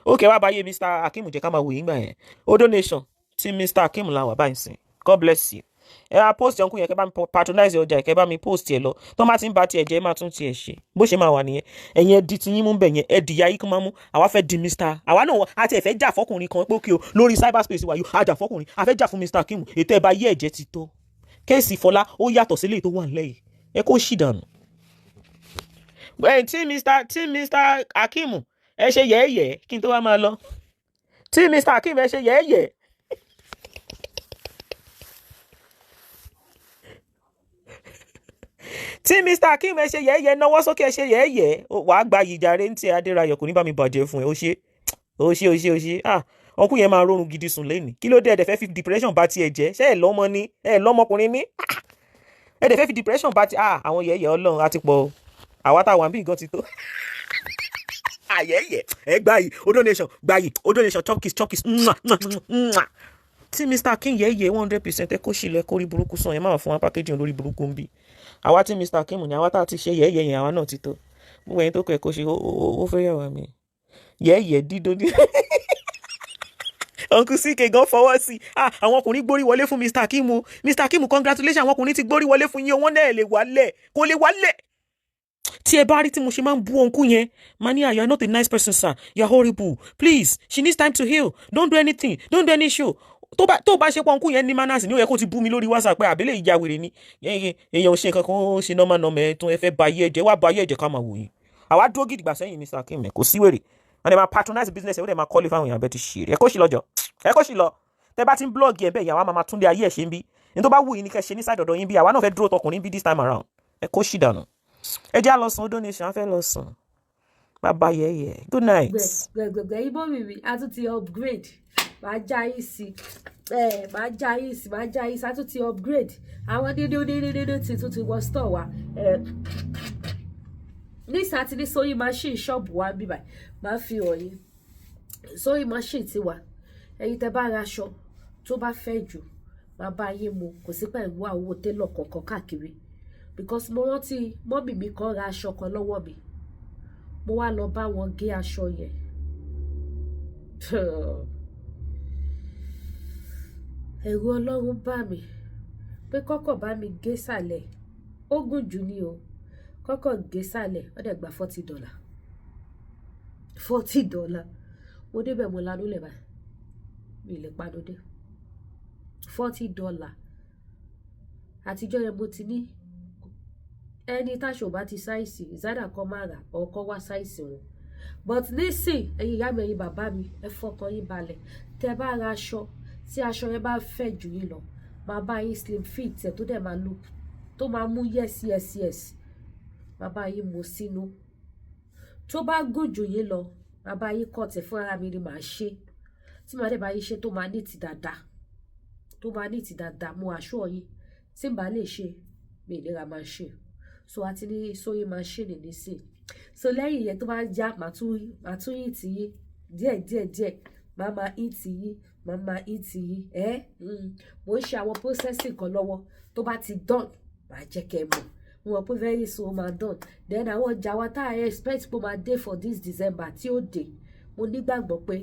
okay wá báyé Mr. Akeem jẹ́ ká máa wò yín gbà yẹn o donation tí Mr. Akeem la wà báyìí sìn God bless you ẹ á post ọ̀nkú yẹn kẹ́ bá mi patronize ọjà kẹ́ bá mi post ẹ lọ tó má ti ń bá tiẹ̀ jẹ́ má tún tiẹ̀ ṣe bó ṣe máa wà nìyẹn ẹ̀yin ẹ̀dì tí yín mú bẹ̀ yẹn ẹ̀dì ya yín kan máa mú àwa fẹ́ di Mr. àwa náà àti ẹ̀fẹ́ jà fọkùnrin kan pé òkè o lórí cyberspace wáyé àjà fọkùnrin àfẹ́ jà fún Mr. Akeem ètò ẹ̀bá yé ẹ̀jẹ̀ ti tó kéèsì Fọlá ó yàtọ̀ sílé tó wà nílẹ̀ yìí ẹ kó ṣì dànù. tí Mr. Akeem ẹ ṣe yẹ̀ẹ́yẹ̀ẹ́ kí n tó wá máa lọ tí Mr. Akeem ẹ ṣe yẹ̀ẹ́yẹ̀ẹ́ tí Mr. Akeem ẹ ṣe yẹ̀ẹ́yẹ́ náwó sókè ẹ ṣe yẹ̀ẹ́yẹ́ wàá gba ìjàre ní ti Adérayọ̀ kò ní bá mi bàjẹ́ fún ẹ ó ṣe ọkùnrin yẹn máa rọrùn gidi sùn lẹ́nìí kí ló dé ẹ̀dẹ̀ fẹ́ fi depression bá tiẹ̀ jẹ́ ṣé ẹ̀ lọ́mọ ni ẹ̀ lọ́mọkùnrin ní ẹ̀dẹ̀ fẹ́ fi depression bá ti àwọn yẹ̀ẹ́yẹ́ Ọlọ́run á ti pọ̀ àwa táwọn àbí nǹkan ti tó. Ayẹyẹ ẹ gbayi o donation chop kiss tí Mr. King yẹ̀yẹ̀ 100% ẹ kó sílẹ̀ kó rí burúkú sàn ẹ máa fún wa packaging lórí burúkú ń bí àwa tí Mr. King ní àwa tá a ti ṣe yẹ̀yẹ̀ yẹn àwa náà ti tó gbogbo ẹni tó kọ ẹ kó ṣe ó fẹ́ yàwá mi yẹ̀yẹ̀ dídó ní. Uncle CK gan fọwọ́ sí àwọn ọkùnrin gbórí wọlé fún Mr. King o Mr. King congratulations àwọn ọkùnrin ti gbórí wọlé fún yín owó náà lè wálẹ̀ kó lè wálẹ̀. Tí ẹ bá rí tí mo ṣe máa ń bú ọ̀nkú yẹn mania you are not a nice person sir you are horrible please she needs time to heal don't do anything don't do any show tó bá ṣe pọ́nkú yẹn ní manners ní ó yẹ kó ti bú mi lórí WhatsApp pé àbílẹ̀ ìjà wèrè ni èèyàn ṣe nǹkan kan ó ṣe nọ́mà ẹ̀ tún ẹ fẹ́ ba ayé ẹ̀jẹ̀ wá ba ayé ẹ̀jẹ̀ ká máa wò yìí àwa dúró gidigba sẹ́yìn Mr. King kò sí wèrè and ẹ máa patronize business ẹ ó dẹ̀ máa kọ́lé fáwọn èèyàn bẹ́ẹ̀ ti ṣe ẹ kó ṣì lọ́jọ́ ẹ kó ṣì lọ tẹ bá ti ń blọ́ọ̀gì ẹ bẹ́ẹ̀ yàwá máa túndé ayé ẹ̀ ṣe ń bí ní tó bá wù yín ní kẹ́ ṣe ní side ọ̀dọ̀ yín bí àwa náà fẹ́ dúró tọkùnrin bí this time around ẹ kó ṣì dànù ẹ jẹ́ àlọ́ san donation afẹ́ lọ sàn bàbá yẹ̀yẹ̀ good night. gbẹgbẹgbẹ ibo mi a tún ti upgrade máa já yìí sí máa já yìí sí a tún ti upgrade àwọn dédé tuntun ti wọ store wa ní sátidé sewing machine ṣọ́ọ̀bù wa bíbá máa fi ọ̀yìn sewing machine ti wà ẹ̀yin tẹ́ bá ra aṣọ tó bá fẹ́ jù máa bá yé mu kò sí pẹ̀lú wá owó télọ̀ kọ̀ọ̀kan káàkiri because mo rántí mọ́mì mi kan ra aṣọ kan lọ́wọ́ mi mo wá lọ bá wọn gé aṣọ yẹn ẹ̀rù Ọlọ́run bá mi pé kọ́kọ́ bá mi gé sàlẹ̀ ó gùn jù ní o kọ́kọ́ gé sàlẹ̀ ó dẹ̀ gba $40 mo débẹ̀ mo lanú lẹ̀ báyìí mi lè panu dé $40 àtijọ́ yẹn mo ti ní ẹni táṣọ bá ti sáìsì ìzádà kan máa rà ọkọ wá sáìsì wọn but nísìn ẹ̀yin ìyá mi ẹ̀yin bàbá mi ẹ fọkàn yín balẹ̀ tẹ́ bá ra aṣọ tí aṣọ yẹn bá fẹ̀ jù yín lọ máa bá yín slim fit ẹ̀ tó dẹ̀ máa lò tó máa mú yes máa bá yín mú sínú tó bá gùn jù yín lọ máa bá yín kọ̀tẹ̀ fún ara mi ni màá ṣe tí màá dẹ̀ bá yín ṣe tó máa ní ti dáadáa mú aṣọ yín tí n bá lè ṣe mi ìlera máa ṣe so àti ní sewing machine nísìn so lẹ́yìn yẹn tó bá já màá tún yín tì yín díẹ̀ màá máa yín tì yín mo ń ṣe àwọn processing kan lọ́wọ́ tó bá ti done màá jẹ́ kẹ́ mọ̀ wọn pé very soon máa done then àwọn ọjà wa tá a expect pé ó máa dé for this December tí ó dé mo nígbàgbọ́ pé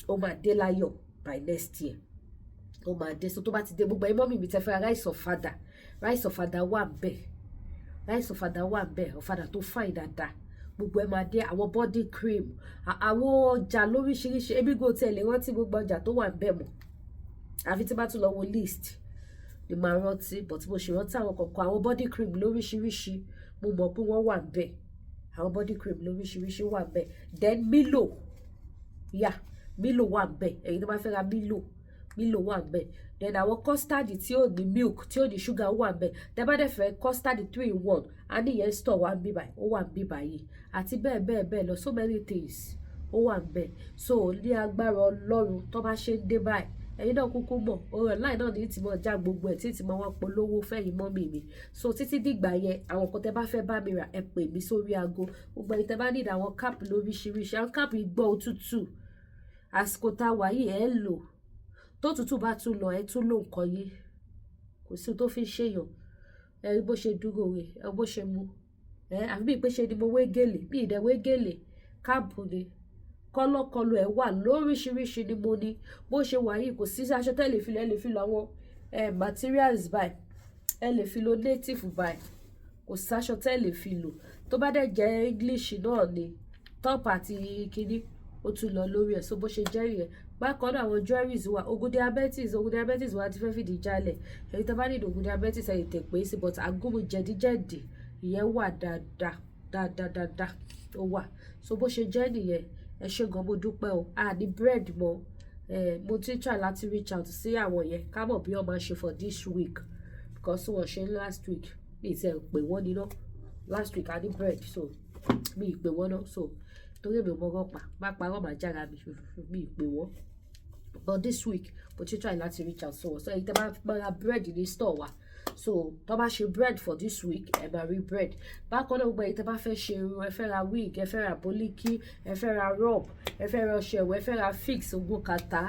ó máa dé láyọ̀ by next year ó máa dé so tó bá ti dé gbogbo ẹ mọ́mì mi tẹ́ fẹ́ rice of fada wà bẹ́ẹ̀ ọ̀fadà tó fine dáadáa gbogbo ẹ máa dé àwọn body cream àwọn ọjà lóríṣiríṣi ebi go tẹ lè rántí gbogbo ọjà tó wà bẹ́ẹ̀ mọ́ àfi tí bá tún lọ wo list ni máa rántí but mo ṣe rántí àwọn kọ̀ọ̀kan àwọn body cream lóríṣiríṣi mo mọ̀ pé wọ́n wà bẹ́ẹ̀ àwọn body cream lóríṣiríṣi wà bẹ́ẹ̀ then Milo wà bẹ́ẹ̀ ẹ̀yin tó bá fẹ́ ra Milo wà bẹ́ẹ̀ then àwọn custard tí ò ní milk tí ò ní sugar wà bẹ́ẹ̀ tẹ́ bá dẹ̀ fẹ́ custard 3-in-1 a ní yẹn store wà bí báyìí ó wà bí báyìí àti bẹ́ẹ̀ lọ so many things ó wà bẹ́ẹ̀ so ní agbára Ọlọ́run tó bá ṣe ń dé báyìí ẹ̀yin náà kúkú mọ̀ ọ̀rọ̀ láì náà ní ti mọ̀ já gbogbo ẹ̀ tí ti mọ̀ wọ́n polówó fẹ́yìn mọ́mì mi so títí dìgbà yẹn àwọn kan tẹ́ bá fẹ́ bá mi rà ẹ pè mí sórí aago gbogbo ẹ̀yin tẹ́ bá ní àwọn cap lóríṣiríṣi àwọn cap ìgbọ́ òtútù àsìkò tá a wà yìí ẹ̀ lò tó tútù bá tún lọ ẹ tún lò nǹkan yín kò sí tó fi ṣèyàn ẹ bó ṣe dúró rè ẹ bó ṣe mú àbí bí ìpèsè ni mo wé gèlè bí ìdẹ wé gèlè káàbù ni kọlọkọlọ ẹ wà lóríṣiríṣi ni mo ní bó ṣe wà yìí kò sí aṣọ tẹ́ lè fi lọ ẹ lè fi lọ àwọn materials báyìí ẹ lè fi lọ native báyìí kò sí aṣọ tẹ́ lè fi lò tó bá dẹ̀ jẹ́ English náà ni top àti kíní ó tún lọ lórí ẹ̀ so bó ṣe jẹ́ yẹn bákan náà àwọn jewelries wà ogun diabetes wà ti fẹ́ fìdí jálẹ̀ èyí tó bá ní ogun diabetes ẹ̀ tẹ̀ pé sí but agúnmu jẹ̀díjẹ̀dì ìyẹn wà dáadáa ó wà so bó ṣe jẹ́ nìyẹn ẹ ṣé gan mo dúpẹ́ o ní bread mọ́ mo ti try láti reach out sí àwọn yẹn ká mọ̀ bí wọ́n máa ṣe for this week because wọ́n ṣe last week mi ì tẹ̀ pé wọ́n níná last week a ní bread so mi ì pè wọ́n náà so torí mi ò mọ ọgọ́pàá má parọ́ màá jára mi ì pè wọ́n but this week mo ti try láti reach out so èyí tẹ́ bá ra bread ní store wa so tó bá ṣe bread for this week ẹ máa rí bread. Bákan náà gbogbo èyí tẹ́ bá fẹ́ ṣe irun, ẹ fẹ́ ra wig, ẹ fẹ́ ra bólíkì, ẹ fẹ́ ra rob, ẹ fẹ́ ra ọṣẹ ìwẹ̀, ẹ fẹ́ ra fix ogun kàtá,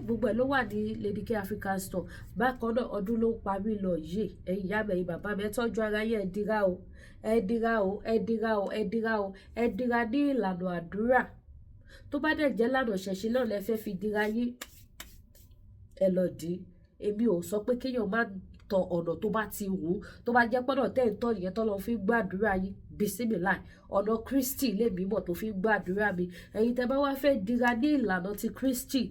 gbogbo ẹ̀ ló wà ní Lady K African store. Bákan náà ọdún ló ń parí lọ yìí, ẹ̀yin ìyá mi, ẹ̀yin bàbá mi, ẹ tọ́jú ara yín, ẹ dira o, ẹ dira o, ẹ dira o, ẹ dira o, ẹ dira ní ìlànà àdúrà. Tó bá dẹ̀ jẹ́ lànà ṣẹ̀ṣẹ̀ náà lẹ fẹ́ fi dira yín, ẹ lọ dì. Èmi ò sọ pé kéèyàn má tọ ọ̀nà tó bá ti wù, tó bá jẹ́ pọ́nà tẹ́ ń tọ́ nìyẹn tó lọ fi gbàdúrà yín, bismillah, ọ̀nà Kristi lèmi mọ̀ tó fi gbàdúrà mi. Ẹ̀yin tẹ́ bá wá fẹ́ dira ní ìlànà ti Kristi,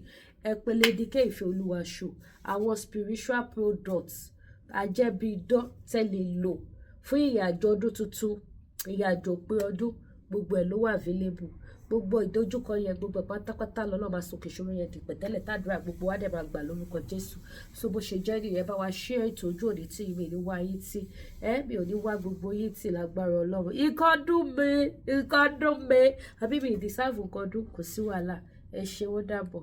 ẹ pè Lady K Ìfẹ́ Olúwa show. Àwọn spiritual products ajẹ́bi idán tẹ́ lè lò fún ìrìnàjò ọdún tuntun, ìrìnàjò pé ọdún, gbogbo ẹ̀ ló wà available. Gbogbo ìdojúkọ yẹn, gbogbo pátápátá lọ́nà máa sókè ṣòro yẹn ti pẹ̀tẹ́lẹ̀ tàdúrà gbogbo wa dẹ̀ máa gbà lórúkọ Jésù. So bó ṣe jẹ́ nìyẹn, bá wa share ètò ojú òní tí mi ní wá yín tí, mi ò ní wá gbogbo yín tí lágbára Ọlọ́run. Nǹkan dùn mí, àbí mi deserve nǹkan dùn, kò sí wàhálà. Ẹ ṣé, ó dàbọ̀.